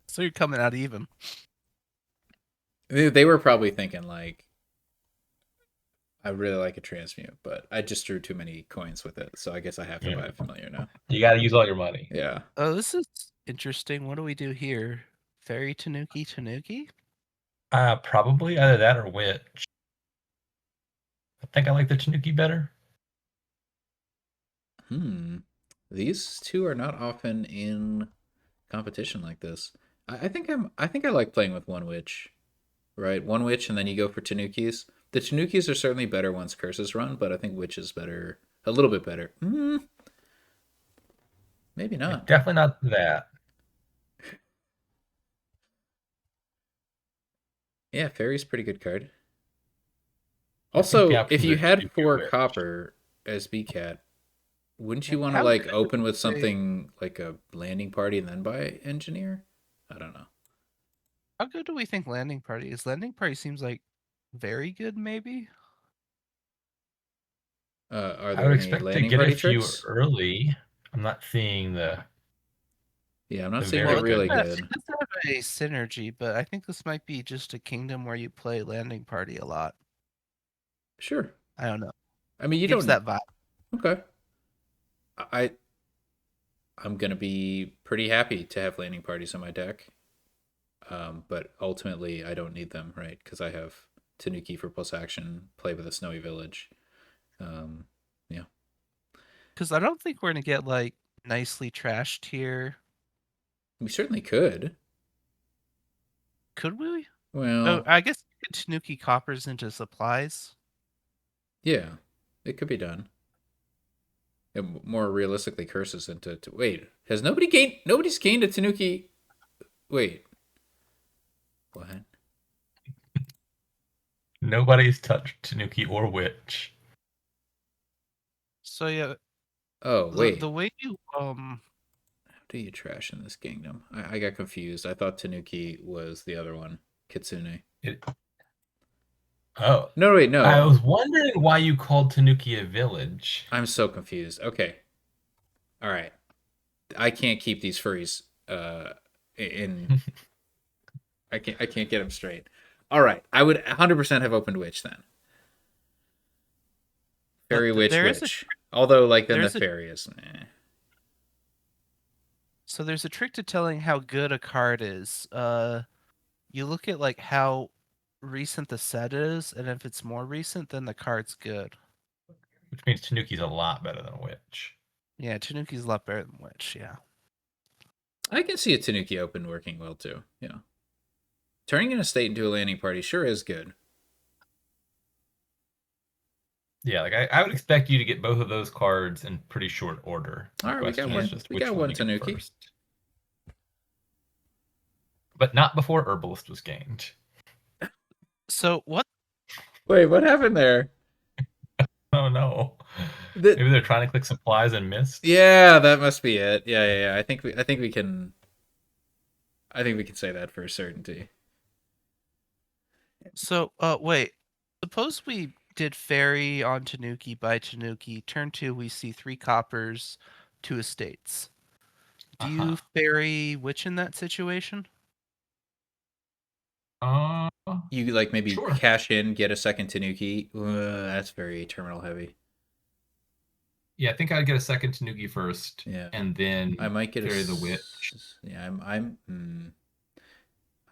so you're coming out even. They were probably thinking like, I really like a transmute, but I just drew too many coins with it, so I guess I have to Yeah. buy a familiar now. You got to use all your money. Yeah. Oh, this is interesting. What do we do here? Fairy Tanuki Tanuki? Probably either that or Witch. I think I like the Tanuki better. Hmm. These two are not often in competition like this. I think I like playing with one witch, right? One witch, and then you go for Tanukis. The Tanukis are certainly better once curses run, but I think witch is better, a little bit better. Maybe not. Definitely not that. Yeah, fairy's pretty good card. I think the Also, if options you are had Tanuki or four Witch. copper as BCat, wouldn't you want to How like good would open you with say- something like a landing party and then buy engineer? I don't know. How good do we think landing party is? Landing party seems like very good, maybe. Are I would there any expect to landing get a party few tricks? early. I'm not seeing Yeah, I'm not the seeing very the Well, good really it ones. good. does have a synergy, but I think this might be just a kingdom where you play landing party a lot. Sure. I don't know. I mean, you Gives don't. that vibe. Okay. I I'm gonna be pretty happy to have landing parties on my deck. But ultimately, I don't need them, right? Because I have Tanuki for plus action, play with a snowy village. Um, yeah, Because I don't think we're gonna get like nicely trashed here. we certainly could. Could we? Oh, Well, I guess you could Tanuki coppers into supplies. yeah, it could be done. More realistically, curses into. Wait, has nobody gained? Nobody's gained a Tanuki. Wait, what? Nobody's touched Tanuki or Witch. So yeah, Oh, the wait. way you How do you trash in this kingdom? I got confused. I thought Tanuki was the other one, Kitsune. It, oh, No, wait, I no. was wondering why you called Tanuki a village. I'm so confused. Okay, all right. I can't keep these furries in I can't get them straight. All right, I would 100% have opened witch then. Fairy witch there is a witch. Although like then the there's a fairy is so there's a trick to telling how good a card is. You look at like how recent the set is, and if it's more recent, then the card's good. Which means Tanuki's a lot better than Witch. Yeah, Tanuki's a lot better than Witch. Yeah. I can see a Tanuki open working well too. Yeah. Turning an estate into a landing party sure is good. Yeah, like I would expect you to get both of those cards in pretty short order. The All right, question is just we which got one one you get Tanuki. first. But not before Herbalist was gained. So what? Wait, what happened there? Oh no. The Maybe they're trying to click supplies and missed. Yeah, that must be it. Yeah. I think we can say that for a certainty. So wait. Suppose we did fairy on Tanuki by Tanuki. Turn two, we see 3 coppers, 2 estates. Do Uh-huh. you fairy witch in that situation? Uh You like maybe sure. cash in, get a second Tanuki. That's very terminal heavy. Yeah, I think I'd get a second Tanuki first, Yeah, and then I might get Fairy the Witch. Yeah,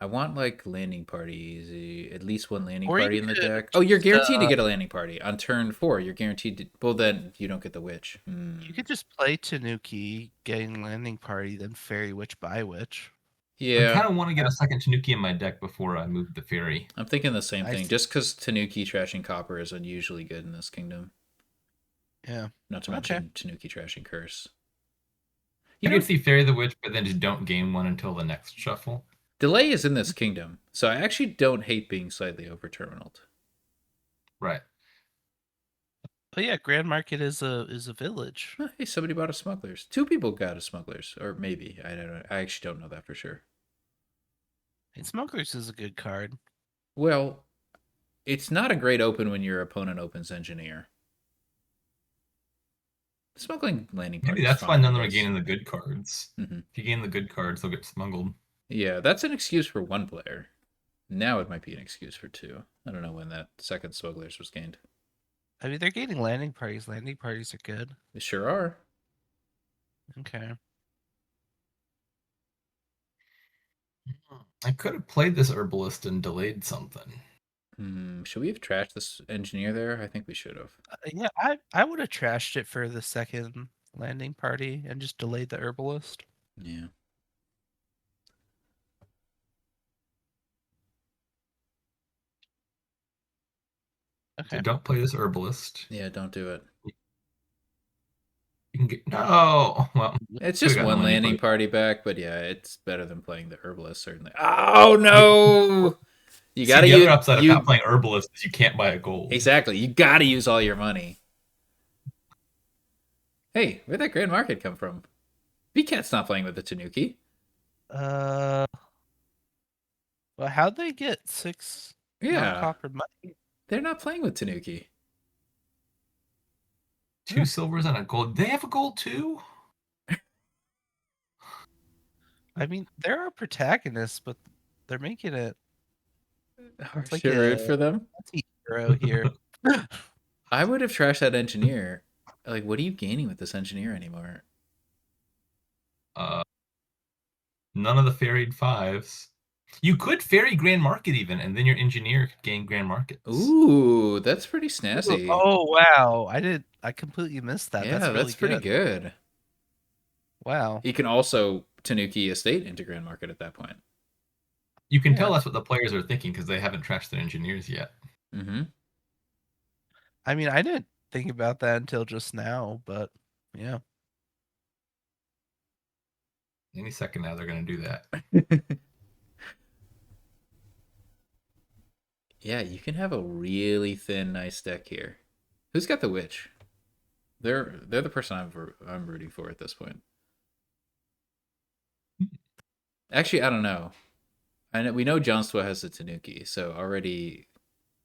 I want like landing parties, at least one landing Or you party in the could deck. Oh, you're just guaranteed to get a landing party on turn 4. You're guaranteed to. Well, then you don't get the witch. you could just play Tanuki, getting landing party, then fairy witch by witch. I Yeah, kind of want to get a second Tanuki in my deck before I move the Fairy. I'm thinking the same I thing. see. Just because Tanuki trashing copper is unusually good in this kingdom. Yeah. Not to Okay. mention Tanuki trashing curse. You You could know, see Fairy the Witch, but then just don't gain one until the next shuffle. delay is in this kingdom, so I actually don't hate being slightly over terminaled. Right. But yeah, Grand Market is a village. Hey, somebody bought a smugglers. 2 people got a smugglers, or maybe I don't know. I actually don't know that for sure. And Smugglers is a good card. Well, it's not a great open when your opponent opens engineer. Smuggling landing Maybe party is that's why fine, I none of them are guess. gaining the good cards. Mm-hmm. If you gain the good cards, they'll get smuggled. Yeah, that's an excuse for one player. Now it might be an excuse for 2. I don't know when that second smugglers was gained. I mean, they're gaining landing parties. Landing parties are good. They sure are. Okay. I could have played this Herbalist and delayed something. Should we have trashed this engineer there? I think we should have. Yeah, I would have trashed it for the second landing party and just delayed the herbalist. Yeah. So Okay. don't play this herbalist. Yeah, don't do it. You can get no. Well, It's could have just gotten a one landing landing party. party back, but yeah, it's better than playing the herbalist certainly. Oh You, no! You see, gotta the other use upside of not you playing herbalist is you can't buy a gold. exactly. You gotta use all your money. Hey, where'd that grand market come from? BCat's not playing with the Tanuki. Uh, well, how'd they get 6 Yeah, non-copper money? they're not playing with Tanuki. Two silvers and a gold. They have a gold too. I mean, there are protagonists, but they're making it. Oh, It's like shit, a rude for them. anti-hero here. I would have trashed that engineer. Like, what are you gaining with this engineer anymore? Uh, None of the ferried fives. You could ferry Grand Market even, and then your engineer could gain Grand Markets. Ooh, that's pretty Ooh, snazzy. oh wow! I completely missed that. Yeah, That's really that's pretty good. good. Wow. He can also Tanuki Estate into Grand Market at that point. You can tell Yeah. that's what the players are thinking because they haven't trashed their engineers yet. Mm-hmm. I mean, I didn't think about that until just now, but yeah. Any second now, they're going to do that. Yeah, you can have a really thin, nice deck here. Who's got the witch? They're the person I'm rooting for at this point. Actually, I don't know. I know we know johnstwa has the Tanuki, so already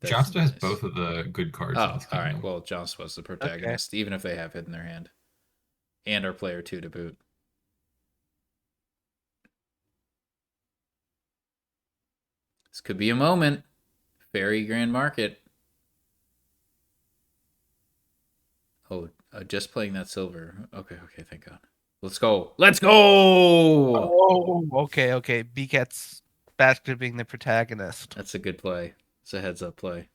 that's Johnstone has nice. both of the good cards in Oh, his all right. kingdom. Well, johnstwa's the Okay. protagonist, even if they have hidden their hand, and our player two to boot. This could be a moment. Fairy Grand Market. Oh, just playing that silver. Okay, okay, thank God. Let's go. Let's go! Oh, okay, okay. BCat's back to being the protagonist. That's a good play. It's a heads up play.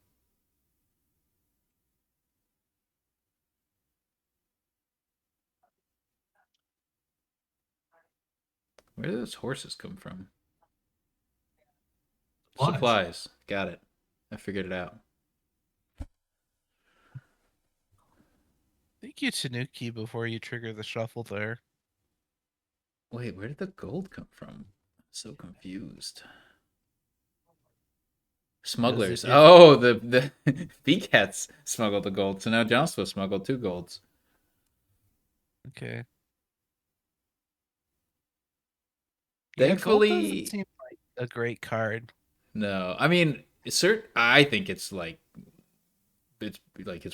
Where do those horses come from? Supplies. Supplies. Got it. I figured it out. Thank you, Tanuki, before you trigger the shuffle there. Wait, where did the gold come from? I'm so confused. Because Smugglers. if Oh, the BCats smuggled the gold, so now johnstwa smuggled two golds. okay. Yeah, gold doesn't Thankfully, seem like a great card. no. I mean, I think it's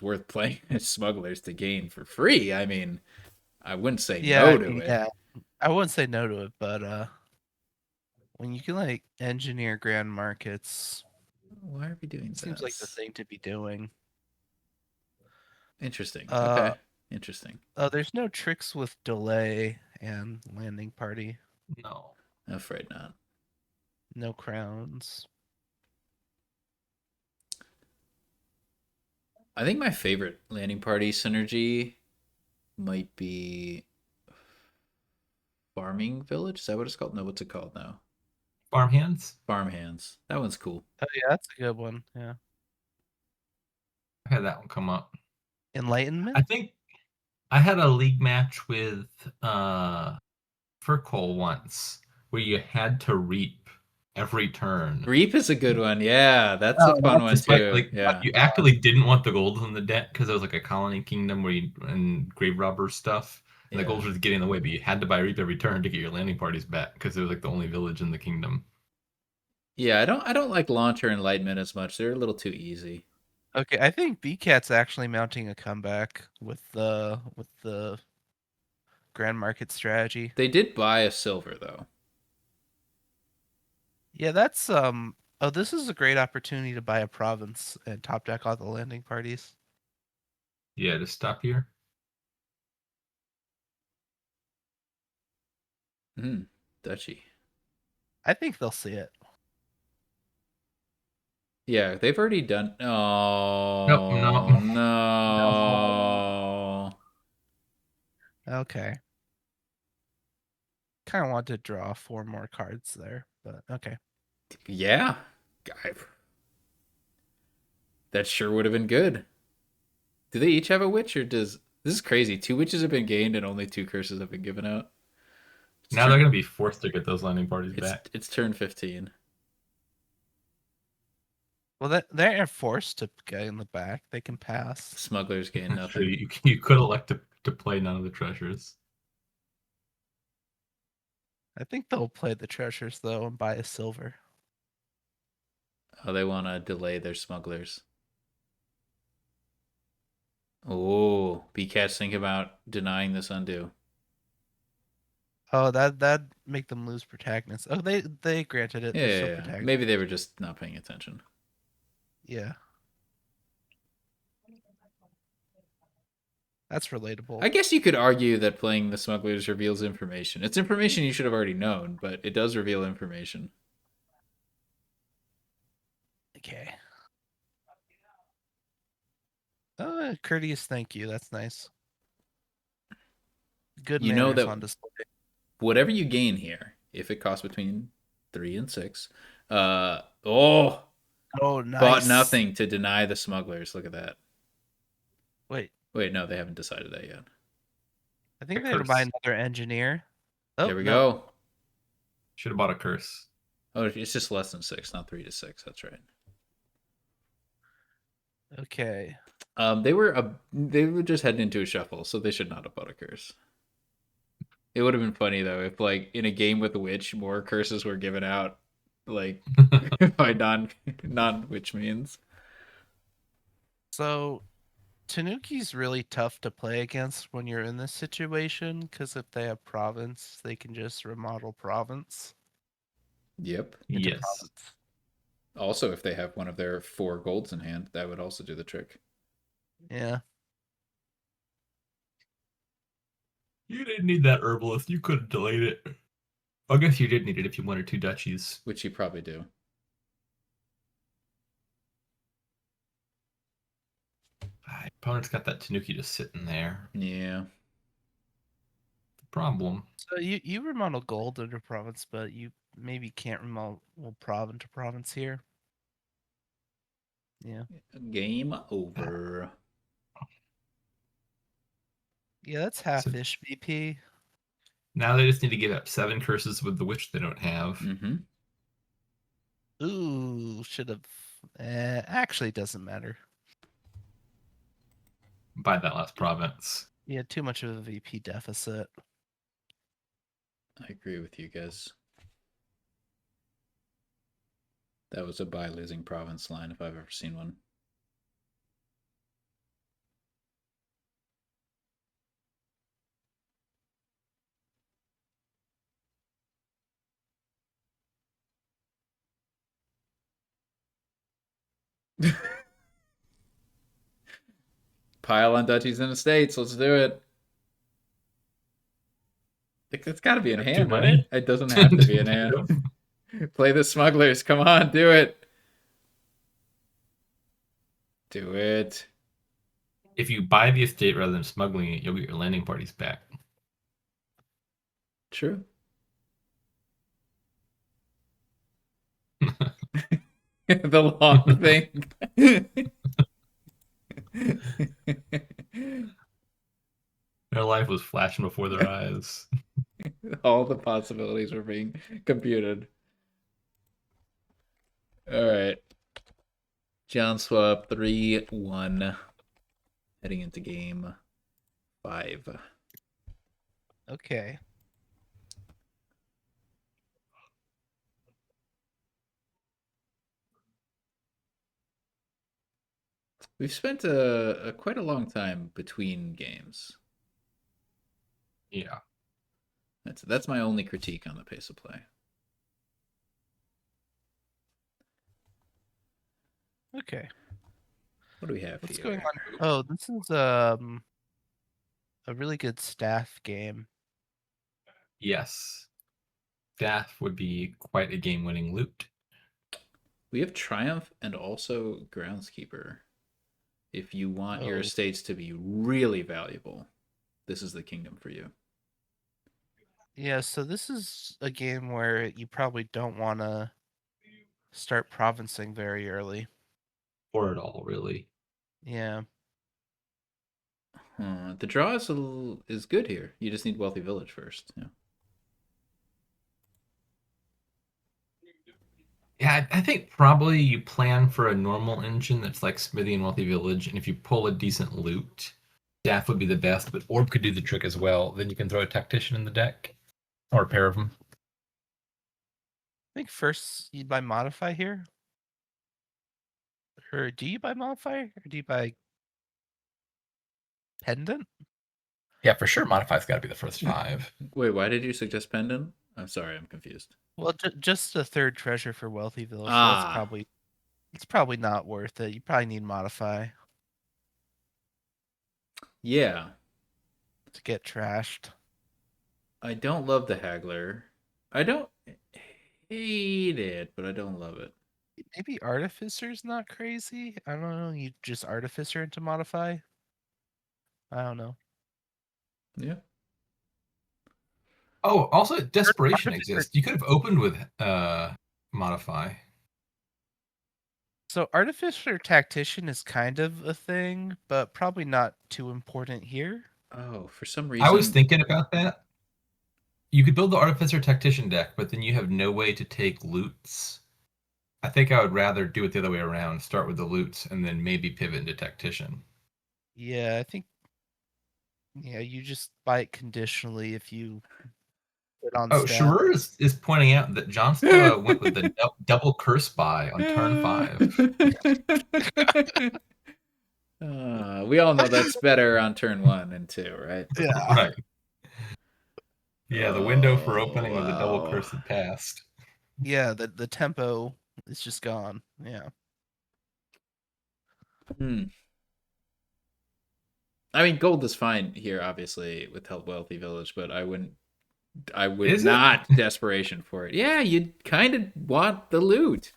worth playing as smugglers to gain for free. I mean, I wouldn't say Yeah, no to it. yeah. I wouldn't say no to it, but when you can like engineer grand markets, Why are we doing it seems like the this? thing to be doing. Interesting. Uh Okay. Interesting. there's no tricks with delay and landing party. No. Afraid not. No crowns. I think my favorite landing party synergy might be Farming Village. Is that what it's called? No, what's it called now? Farmhands. Farm Hands. That one's cool. Oh yeah, that's a good one. Yeah. I had that one come up. Enlightenment? I think I had a league match with Furcole once where you had to reap every turn. Reap is a good one. Yeah, that's a Oh, fun one Despite too. like Yeah. you actually didn't want the gold in the deck because it was like a colony kingdom where you and grave robber stuff. And the Yeah. gold was getting in the way, but you had to buy reap every turn to get your landing parties back because it was like the only village in the kingdom. Yeah, I don't like Launcher and Enlightenment as much. They're a little too easy. Okay, I think BCat's actually mounting a comeback with the grand market strategy. They did buy a silver though. Yeah, that's oh, this is a great opportunity to buy a province and top deck all the landing parties. Yeah, to stop here. Hmm. Duchy. I think they'll see it. Yeah, they've already done. Nope, no. Oh No. no. Okay. Kind of want to draw 4 more cards there, but okay. Yeah. I, That sure would have been good. Do they each have a witch, or does this is crazy? 2 witches have been gained, and only 2 curses have been given out. It's Now they're turn. going to be forced to get those landing parties It's back. it's turn 15. Well, they're forced to get in the back. They can pass. Smugglers gain That's true. nothing. You could elect to play none of the treasures. I think they'll play the treasures though and buy a silver. Oh, they want to delay their smugglers. Oh, BCat's thinking about denying this undo. Oh, that make them lose protagonists. Oh, they granted it. Yeah, They're yeah, still yeah. protagonists. Maybe they were just not paying attention. Yeah. That's relatable. I guess you could argue that playing the smugglers reveals information. It's information you should have already known, but it does reveal information. Okay. Oh, courteous thank you. That's nice. Good You know manners that on display. whatever you gain here, if it costs between 3 and 6, Oh, bought nice. nothing to deny the smugglers. Look at that. Wait, Wait, no, they haven't decided that yet. I think A they're gonna buy curse. another engineer. Oh, There we no. go. Should have bought a curse. Oh, it's just less than 6, not 3 to 6. That's right. Okay. They were just heading into a shuffle, so they should not have bought a curse. It would have been funny though if, like, in a game with a witch, more curses were given out, like by non witch means. So Tanuki's really tough to play against when you're in this situation, because if they have province, they can just remodel province Yep. into Yes. province. Also, if they have one of their 4 golds in hand, that would also do the trick. Yeah. You didn't need that herbalist. You could have delayed it. I guess you did need it if you wanted 2 duchies. Which you probably do. My opponent's got that Tanuki just sitting there. Yeah. The problem. So you remodel gold under province, but you maybe can't remodel province to province here. Yeah. Game over. Yeah, that's half-ish BP. Now they just need to give up 7 curses with the witch they don't have. Mm-hmm. Ooh, should have. Actually, doesn't matter. Buy that last province. Yeah, too much of a VP deficit. I agree with you guys. That was a buy losing province line if I've ever seen one. Pile on duchies and estates. Let's do it. It's got to be in Too hand, right? money? It doesn't have to be in hand. Play the smugglers. Come on, do it. Do it. If you buy the estate rather than smuggling it, you'll get your landing parties back. True. The long thing. Their life was flashing before their eyes. All the possibilities were being computed. All right. JonStwa 3-1. Heading into game 5. Okay. We've spent a quite a long time between games. Yeah. That's my only critique on the pace of play. Okay. What do we have What's here? going on? Oh, this is a really good staff game. Yes. Staff would be quite a game-winning loot. We have Triumph and also Groundskeeper. If you want your estates to be really valuable, this is the kingdom for you. Yeah, so this is a game where you probably don't want to start provincing very early. for it all, really. Yeah. The draw is good here. You just need Wealthy Village first. Yeah. Yeah, I think probably you plan for a normal engine that's like Smithy and Wealthy Village, and if you pull a decent loot, Staff would be the best, but Orb could do the trick as well. Then you can throw a Tactician in the deck, or a pair of them. I think first you buy Modify here. Or do you buy Modify? Or do you buy Pendant? Yeah, for sure. Modify's got to be the first 5. Wait, why did you suggest Pendant? I'm sorry, I'm confused. Well, just a third treasure for Wealthy Village. So Ah, it's probably not worth it. You probably need Modify yeah. to get trashed. I don't love the Haggler. I don't hate it, but I don't love it. Maybe Artificer's not crazy. I don't know. You just Artificer into Modify. I don't know. Yeah. Oh, also Desperation Artificer. exists. You could have opened with Modify. So Artificer Tactician is kind of a thing, but probably not too important here. Oh, for some I was reason. thinking about that. You could build the Artificer Tactician deck, but then you have no way to take loots. I think I would rather do it the other way around. Start with the loots and then maybe pivot into Tactician. Yeah, I think. Yeah, you just buy it conditionally if you put on Oh, stat. Sharer is pointing out that johnstwa went with the double curse buy on turn 5. We all know that's better on turn 1 and 2, right? Yeah. Right. Yeah, the window for opening with the double wow. curse had passed. Yeah, the tempo is just gone. Yeah. I mean, gold is fine here, obviously, with Help Wealthy Village, but I would Is it? not desperation for it. Yeah, you'd kind of want the loot.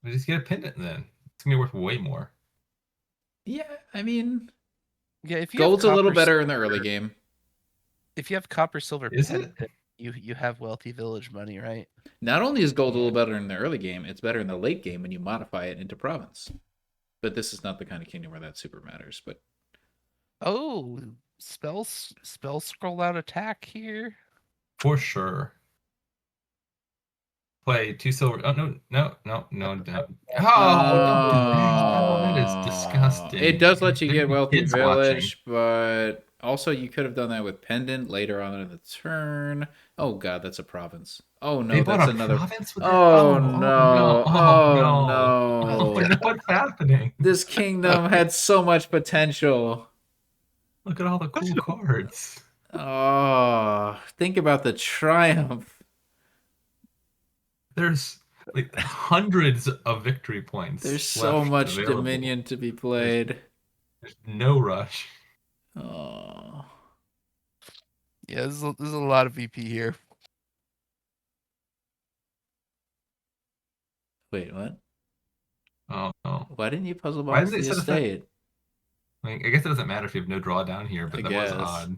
We just get a pendant then. It's gonna be worth way more. Yeah, I mean, Yeah, if you gold's have a little copper, better in the early game. if you have copper silver Is it? pendant, you have Wealthy Village money, right? Not only is gold a Yeah. little better in the early game, it's better in the late game when you modify it into province. But this is not the kind of kingdom where that super matters. But Oh, spell scroll out attack here. For sure. Play 2 silver. Oh no. Oh, don't do that. Oh, that is disgusting. It does let you There get could be Wealthy kids watching. Village, but also you could have done that with Pendant later on in the turn. Oh god, that's a province. Oh no, They bought that's a another. province with that? Oh No. no! Oh Oh no. Oh no! no, what's happening? This kingdom had so much potential. Look at all the cool cards. Oh, think about the triumph. There's like hundreds of victory points. There's so left much available. Dominion to be played. There's no rush. Oh. Yeah, there's a lot of VP here. Wait, what? Oh no. Why didn't you puzzle Why box did they the set aside? estate? I mean, I guess it doesn't matter if you have no draw down here, but I that was guess. odd.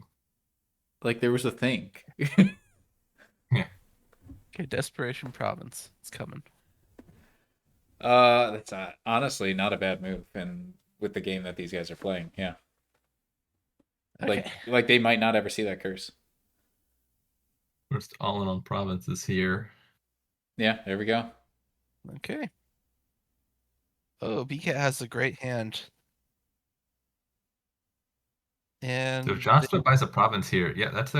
Like there was a think. Yeah. Okay, Desperation Province. It's coming. That's honestly not a bad move, and with the game that these guys are playing, yeah. Okay. Like they might not ever see that curse. First all in on provinces here. Yeah, there we go. Okay. Oh, BCat has a great hand. And So if johnstwa buys a province here, yeah, that's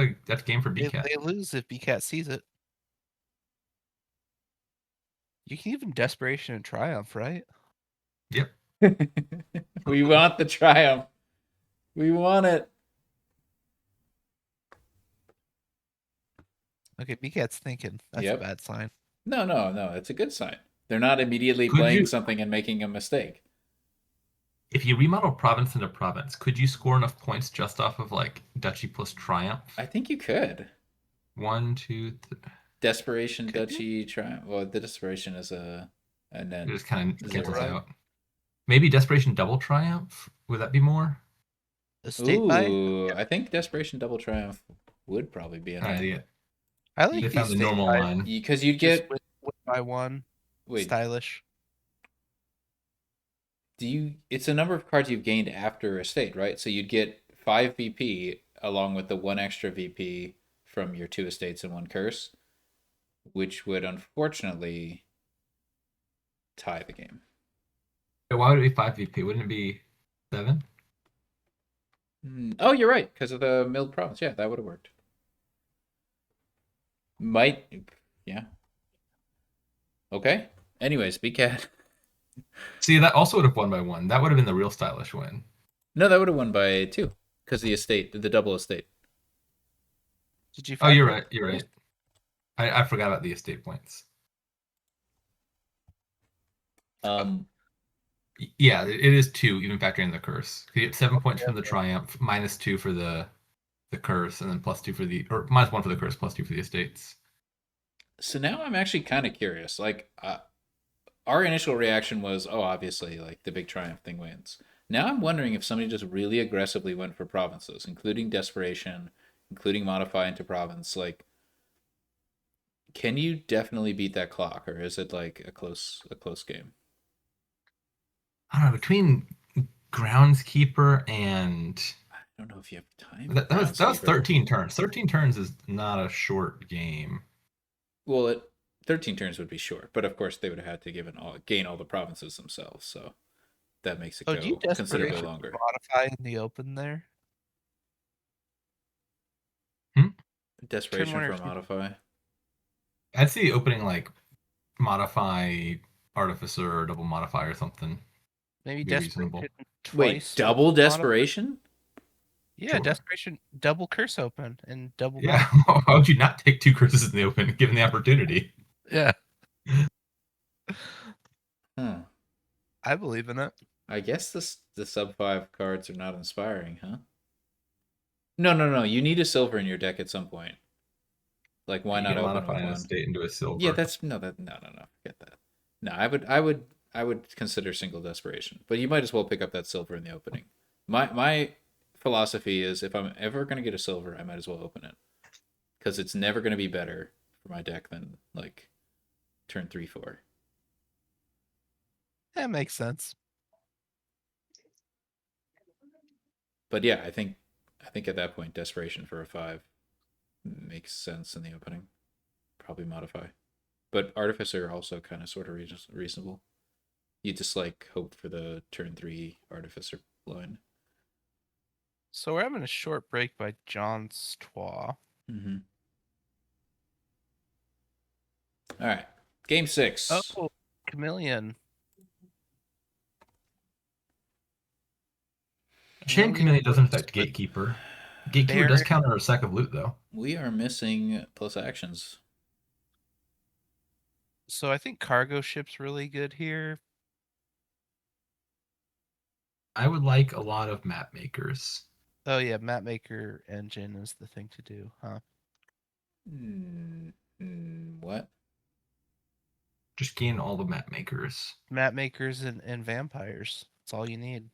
game for BCat. they lose if BCat sees it. You can even Desperation and Triumph, right? Yep. We want the triumph. We want it. Okay, BCat's thinking. That's Yep. a bad sign. No. It's a good sign. They're not immediately Could playing you- something and making a mistake. If you remodel province into province, could you score enough points just off of like duchy plus triumph? I think you could. 1, 2, 3. Desperation, Could duchy, triumph. Well, the desperation is and then It just kind of Is it cancels right? out. Maybe desperation double triumph. Would that be more? Estate buy? Ooh, I think desperation double triumph would probably be an idea. I They like found the estate normal buy. line. Because you'd Just get win by one. wait. Stylish. It's a number of cards you've gained after estate, right? So you'd get 5 VP along with the one extra VP from your 2 estates and 1 curse, which would unfortunately tie the game. Why would it be 5 VP? Wouldn't it be 7? Oh, you're right, because of the milled province. Yeah, that would have worked. Might, yeah. Okay. Anyways, BCat. See, that also would have won by 1. That would have been the real stylish win. No, that would have won by 2, because the estate, the double estate. Did you Oh, find you're it? right. You're right. I forgot about the estate points. Yeah, it is 2, even factoring the curse. You get 7 points from the triumph, -2 for the curse, and then +2 for the, or -1 for the curse, +2 for the estates. So now I'm actually kind of curious. Like, our initial reaction was, oh, obviously, like the big triumph thing wins. Now I'm wondering if somebody just really aggressively went for provinces, including desperation, including modify into province. Like, can you definitely beat that clock, or is it like a close game? I don't know, between groundskeeper and I don't know if you have time. that was 13 turns. 13 turns is not a short game. Well, 13 turns would be short, but of course they would have had to gain all the provinces themselves, so that makes it Oh, do you go considerably desperation longer. modify in the open there? Desperation Turn 1 or for 2. modify. I'd see opening like modify artificer or double modify or something. Maybe Be desperation reasonable. Wait, twice. double modify? desperation? Yeah, Sure. desperation, double curse open and double. Yeah, why would you not take 2 curses in the open given the opportunity? Yeah, Huh. I believe in it. I guess the sub 5 cards are not inspiring, huh? No. You need a silver in your deck at some point. Like, why You not can open modify with an one? estate into a silver. Yeah, that's no. Forget that. No, I would consider single desperation, but you might as well pick up that silver in the opening. My philosophy is if I'm ever gonna get a silver, I might as well open it because it's never gonna be better for my deck than like turn 3-4. That makes sense. But yeah, I think at that point, desperation for a 5 makes sense in the opening. Probably modify, but artificer also kind of sort of reasonable. You just like hope for the turn 3 artificer line. So we're having a short break by johnstwa. Mm-hmm. All right, game 6. Oh, chameleon. Shame Chameleon doesn't affect Gatekeeper. Gatekeeper does counter a sack of loot, though. We are missing plus actions. So I think cargo ship's really good here. I would like a lot of map makers. Oh yeah, map maker engine is the thing to do, huh? What? Just gain all the map makers. Map makers and vampires. That's all you need.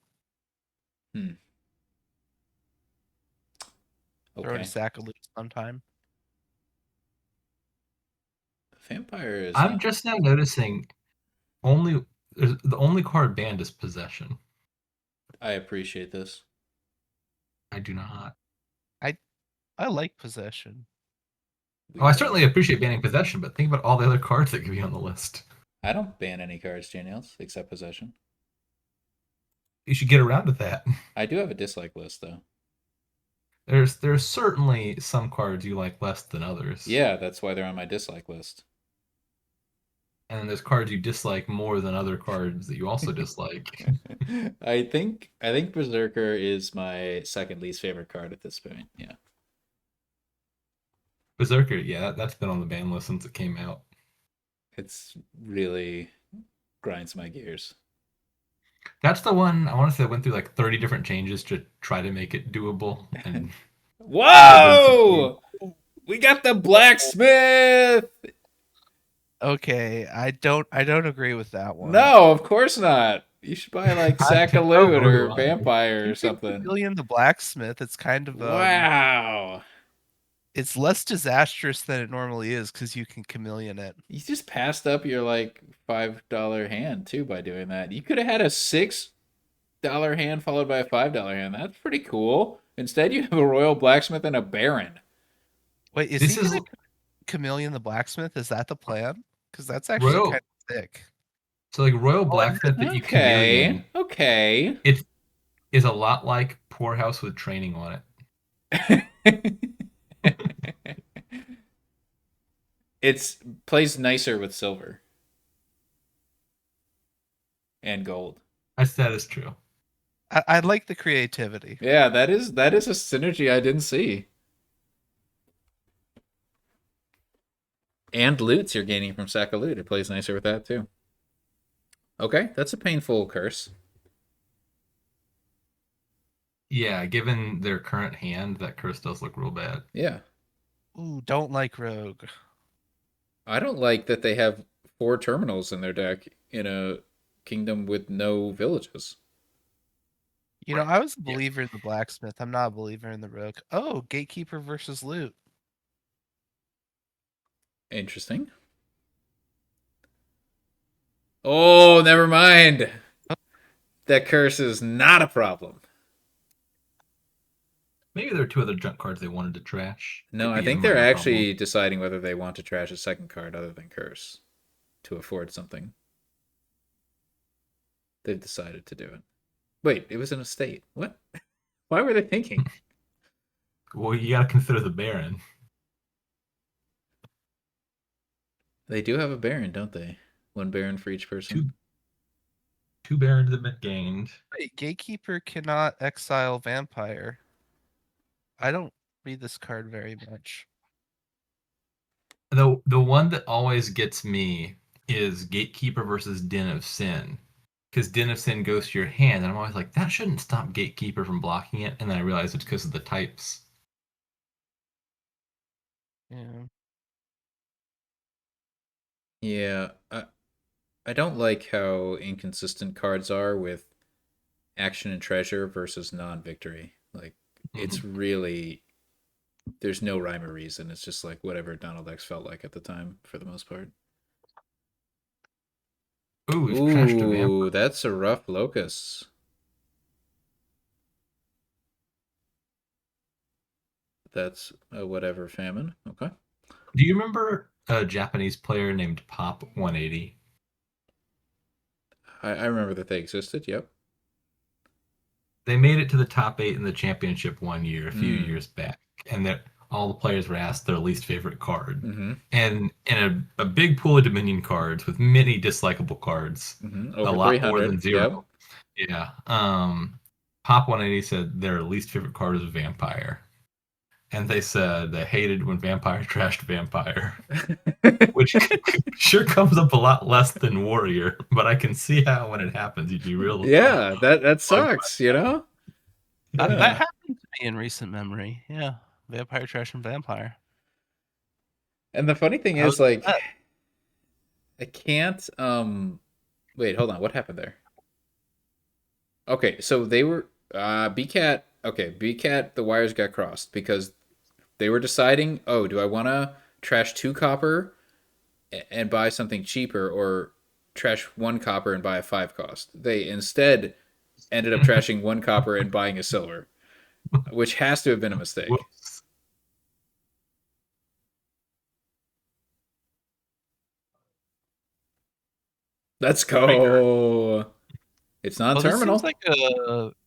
Okay. Throw in a sack of loot sometime. Vampire is. I'm just now noticing the only card banned is possession. I appreciate this. I do not. I like possession. I certainly appreciate banning possession, but think about all the other cards that could be on the list. I don't ban any cards, JNails, except possession. You should get around to that. I do have a dislike list, though. There's certainly some cards you like less than others. Yeah, that's why they're on my dislike list. And there's cards you dislike more than other cards that you also dislike. I think Berserker is my second least favorite card at this point. Yeah. Berserker, yeah, that's been on the ban list since it came out. It's really grinds my gears. That's the one I want to say went through like 30 different changes to try to make it doable. And whoa! We got the blacksmith. Okay, I don't agree with that one. No, of course not. You should buy like sack of loot or vampire or something. Chameleon the blacksmith. It's kind of Wow. It's less disastrous than it normally is because you can chameleon it. You just passed up your like $5 hand too by doing that. You could have had a $6 hand followed by a $5 hand. That's pretty cool. Instead, you have a royal blacksmith and a baron. Wait, is he This is gonna chameleon the blacksmith? Is that the plan? Because that's actually kind royal. of sick. So like royal Oh, it blacksmith that you Okay, chameleon, okay. it is a lot like poorhouse with training on it. It's plays nicer with silver and gold. That is true. I like the creativity. Yeah, that is a synergy I didn't see. And loots you're gaining from sack of loot. It plays nicer with that too. Okay, that's a painful curse. Yeah, given their current hand, that curse does look real bad. Yeah. Ooh, don't like rogue. I don't like that they have 4 terminals in their deck in a kingdom with no villages. You know, I was a believer in the blacksmith. I'm not a believer in the rogue. Oh, gatekeeper versus loot. Interesting. Oh, never mind. That curse is not a problem. Maybe there are 2 other junk cards they wanted to trash. No, Could I be a think they're minor actually problem. deciding whether they want to trash a second card other than curse to afford something. They've decided to do it. Wait, it was an estate. What? Why were they thinking? Well, you got to consider the Baron. They do have a baron, don't they? 1 baron for each person. 2 Barons have been gained. Wait, gatekeeper cannot exile vampire. I don't read this card very much. The one that always gets me is Gatekeeper versus Den of Sin. Because Den of Sin goes to your hand, and I'm always like, that shouldn't stop Gatekeeper from blocking it. And then I realize it's because of the types. Yeah. Yeah, I don't like how inconsistent cards are with action and treasure versus non-victory. Like it's really there's no rhyme or reason. It's just like whatever Donald X felt like at the time for the most part. Ooh, he's trashed a vampire. Ooh, that's a rough locus. That's a whatever famine. Okay. Do you remember a Japanese player named Pop 180? I remember that they existed. Yep. They made it to the top 8 in the championship one year, a few Mm. years back, and that all the players were asked their least favorite card. Mm-hmm. And in a big pool of Dominion cards with many dislikable cards, Mm-hmm. a Over lot more 300. than Yep. 0. Yeah. Pop 180 said their least favorite card was Vampire. And they said they hated when Vampire trashed Vampire, which sure comes up a lot less than Warrior, but I can see how when it happens you'd be real Yeah, that bugged by sucks, you know? That Yeah. happened to me in recent memory. Yeah. Vampire trash and vampire. And the funny thing I was is like upset. I can't wait, hold on. What happened there? Okay, so they were BCat okay, BCat the wires got crossed because they were deciding, oh, do I want to trash 2 copper and buy something cheaper or trash 1 copper and buy a 5 cost? They instead ended up trashing 1 copper and buying a silver, which has to have been a mistake. Whoops. Let's go. It's Oh, this seems non-terminal. like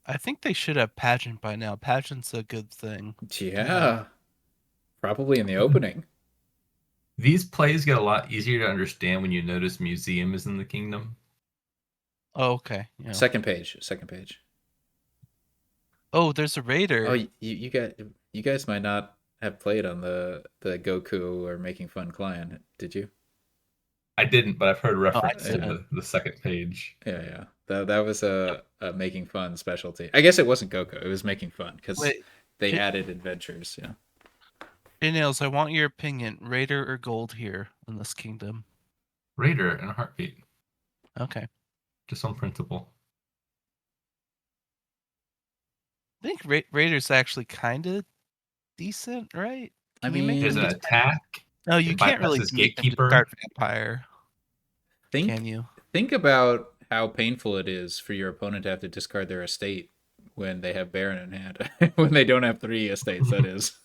I think they should have pageant by now. Pageant's a good thing to have. Yeah. Probably in the opening. These plays get a lot easier to understand when you notice museum is in the kingdom. Oh, okay. Yeah. Second page. Second page. Oh, there's a raider. Oh, you guys might not have played on the Goku or Making Fun client, did you? I didn't, but I've heard reference to didn't. the second page. Yeah, yeah. That was a Making Fun specialty. I guess it wasn't Goku. It was Making Fun because Wait, they J- added adventures. Yeah. JNails, I want your opinion. Raider or gold here in this kingdom? Raider in a heartbeat, Okay. just on principle. I think Raider's actually kind of decent, right? Can you make There's them an discard? attack. No, you It can't really bypasses make them Gatekeeper. discard Vampire, think can you? think about how painful it is for your opponent to have to discard their estate when they have Baron in hand. When they don't have 3 estates, that is.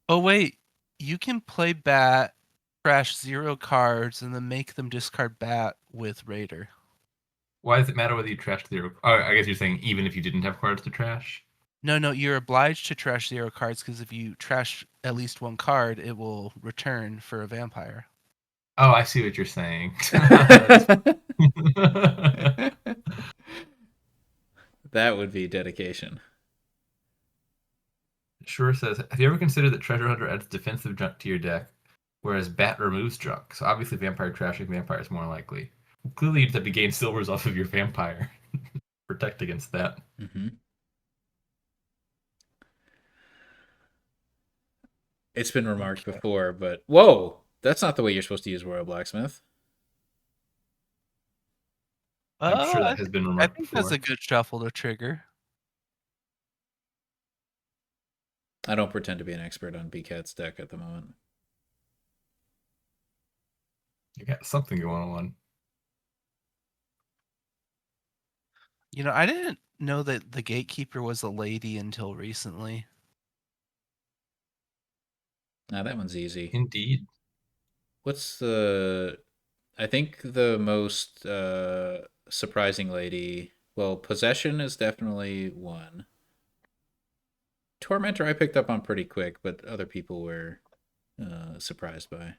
Oh wait, you can play Bat, trash 0 cards, and then make them discard Bat with Raider. Why does it matter whether you trash 0? Oh, I guess you're saying even if you didn't have cards to trash? No, you're obliged to trash 0 cards because if you trash at least 1 card, it will return for a vampire. Oh, I see what you're saying. That would be dedication. Sure says, have you ever considered that Treasure Hunter adds defensive junk to your deck, whereas Bat removes junk? So obviously vampire trashing vampire is more likely. Clearly you'd have to gain silvers off of your vampire. Protect against that. Mm-hmm. It's been remarked before, but whoa, that's not the way you're supposed to use Royal Blacksmith. I'm sure that I has been I remarked think before. that's a good shuffle to trigger. I don't pretend to be an expert on BCat's deck at the moment. You got something going on. You know, I didn't know that the Gatekeeper was a lady until recently. Now that one's easy. Indeed. What's the... I think the most surprising lady... Well, Possession is definitely one. Tormentor I picked up on pretty quick, but other people were surprised by.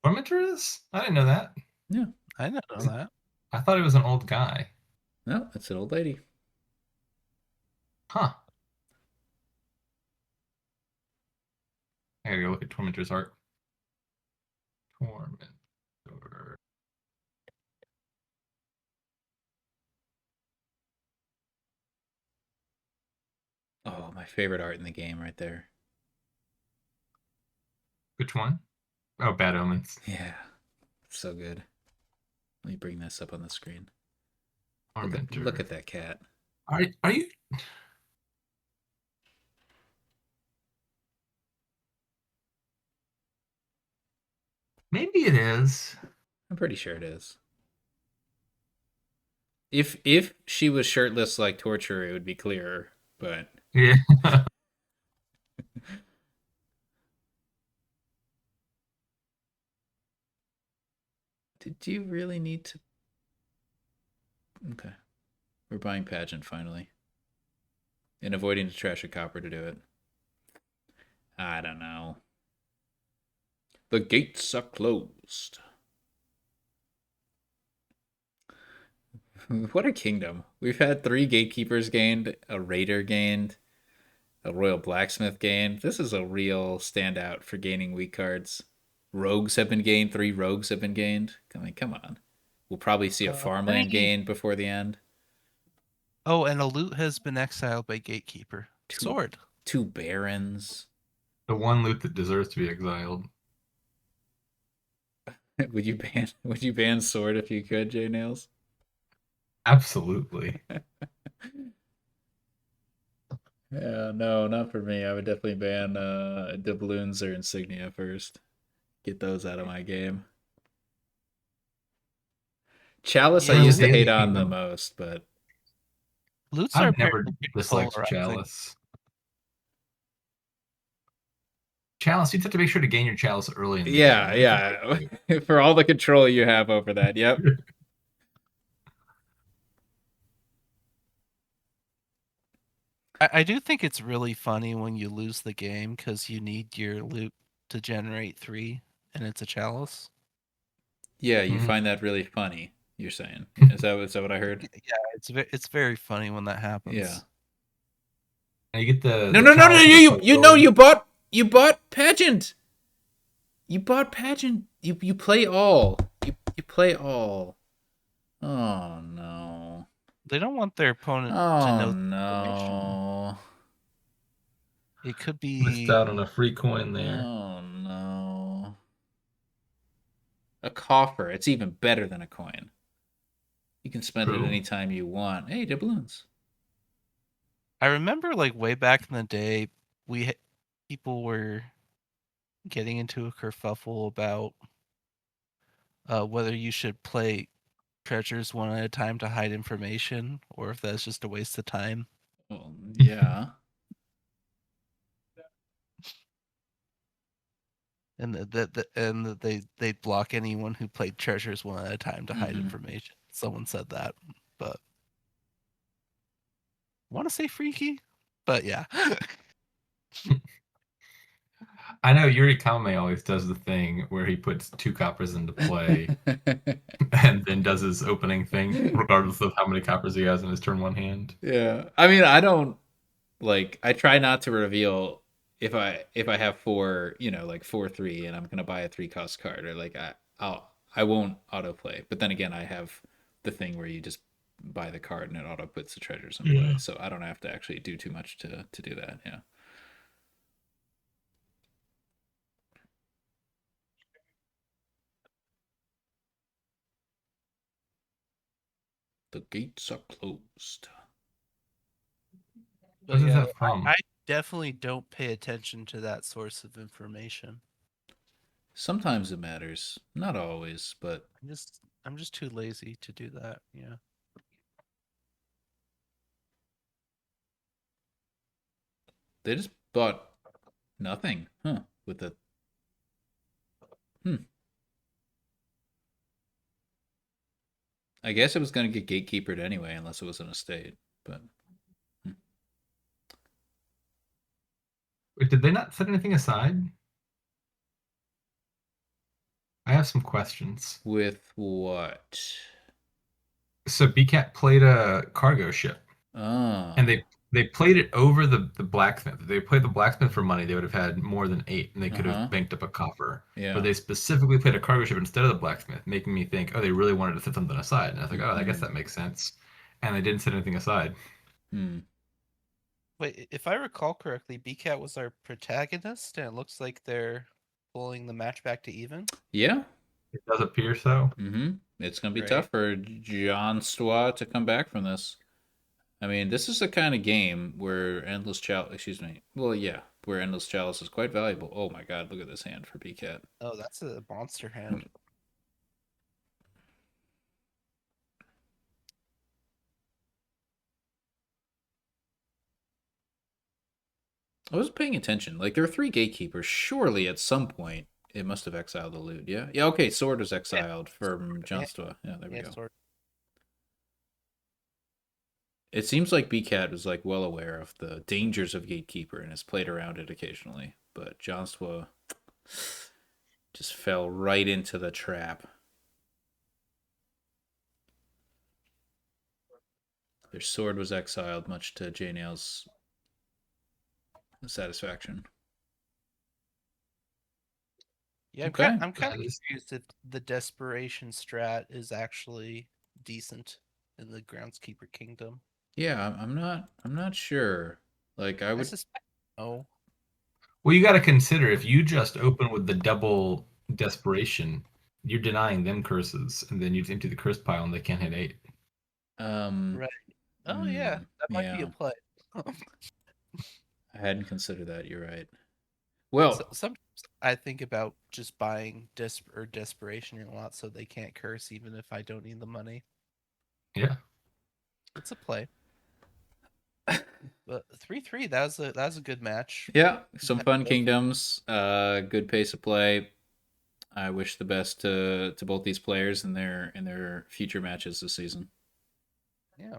Tormentor is? I didn't know that. Yeah. I didn't know that. I thought he was an old guy. No, it's an old lady. Huh. I gotta go look at Tormentor's art. Tormentor. Oh, my favorite art in the game right there. Which one? Oh, Bad Omens. Yeah. So good. Let me bring this up on the screen. Tormentor. Look at that cat. Are you? Maybe it is. I'm pretty sure it is. If she was shirtless like Torture, it would be clearer, but Yeah. did you really need to? Okay. We're buying Pageant finally. And avoiding to trash a copper to do it. I don't know. The gates are closed. What a kingdom. We've had 3 gatekeepers gained, a raider gained, a royal blacksmith gained. This is a real standout for gaining weak cards. Rogues have been gained, 3 rogues have been gained. I mean, come on. We'll probably see a farmland gained before the end. Oh, and a loot has been exiled by Gatekeeper. Sword. 2 barons. The one loot that deserves to be exiled. Would you ban sword if you could, JNails? Absolutely. Yeah, no, not for me. I would definitely ban doubloons or insignia first. Get those out of my game. Chalice I Yeah, used to Daily hate on the Kingdom. most, but Loots are I've never apparently pretty disliked polarizing. Chalice. Chalice, you have to make sure to gain your Chalice early in the yeah, game. yeah. For all the control you have over that, yep. I do think it's really funny when you lose the game because you need your loot to generate 3, and it's a chalice. Yeah, you Mhm. find that really funny, you're saying. Is that what I heard? Yeah, it's very funny when that happens. Yeah. And you get the No, Chalice you know you bought Pageant. You bought Pageant. You play all. You play all. Oh no. They don't want their opponent to Oh know the information. no. It could missed be out on a free coin there. Oh no. A coffer. It's even better than a coin. You can spend it True. anytime you want. Hey, doubloons. I remember like way back in the day, people were getting into a kerfuffle about whether you should play treasures one at a time to hide information, or if that's just a waste of time. Well, yeah. And that they block anyone who played treasures one at a time to hide Mhm. information. Someone said that, but want to say freaky, but yeah. I know Yuri Kame always does the thing where he puts 2 coppers into play and then does his opening thing, regardless of how many coppers he has in his turn 1 hand. Yeah. I mean, I don't like I try not to reveal if I have four, like 4/3 and I'm gonna buy a 3 cost card or like I won't autoplay. But then again I have the thing where you just buy the card and it auto puts the treasures in play. Yeah. So I don't have to actually do too much to do that, yeah. The gates are closed. But What is yeah, that from? I definitely don't pay attention to that source of information. Sometimes it matters. Not always, but I'm just too lazy to do that. Yeah. they just bought nothing, huh? With the hmm. I guess it was gonna get gatekeepered anyway, unless it was an estate. But hmm. Wait, did they not set anything aside? I have some questions. With what? So BCat played a cargo ship, and Oh, they played it over the blacksmith. If they played the blacksmith for money, they would have had more than 8, and they uh could have huh. banked up a copper. But Yeah. they specifically played a cargo ship instead of the blacksmith, making me think, oh, they really wanted to set something aside. And I was like, oh, I guess Mm-hmm. that makes sense. And they didn't set anything aside. Hmm. Wait, if I recall correctly, BCat was our protagonist, and it looks like they're pulling the match back to even, Yeah. It does appear so. Mm-hmm. It's gonna be right? tough for johnstwa to come back from this. I mean, this is the kind of game where endless chalice. Excuse me. Well, yeah, where endless chalice is quite valuable. Oh my God! Look at this hand for BCat. Oh, that's a monster hand. I was paying attention. Like there are 3 gatekeepers. Surely at some point it must have exiled the loot. Yeah. Yeah. Okay. Sword was Yeah, exiled from yeah, johnstwa. Yeah. There we yeah, go. sort. It seems like BCat was like well aware of the dangers of Gatekeeper and has played around it occasionally, but Johnswa just fell right into the trap. Their sword was exiled, much to JNails' satisfaction. Yeah, Okay. I'm kind That of is confused if the desperation strat is actually decent in the groundskeeper kingdom. Yeah, I'm not sure. Like I I would suspect no. well, you got to consider if you just open with the double desperation, you're denying them curses, and then you empty the curse pile, and they can't hit 8. um Right. Oh yeah, that might be a yeah, play. I hadn't considered that. You're right. Well, Sometimes I think about just buying desperation a lot so they can't curse even if I don't need the money. Yeah. It's a play. But 3-3, that was a good match. yeah, some fun Competitive. kingdoms, good pace of play. I wish the best to both these players in their future matches this season. Yeah,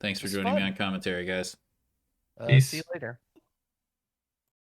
Thanks for was joining me fun. on commentary, guys. See you Peace. later.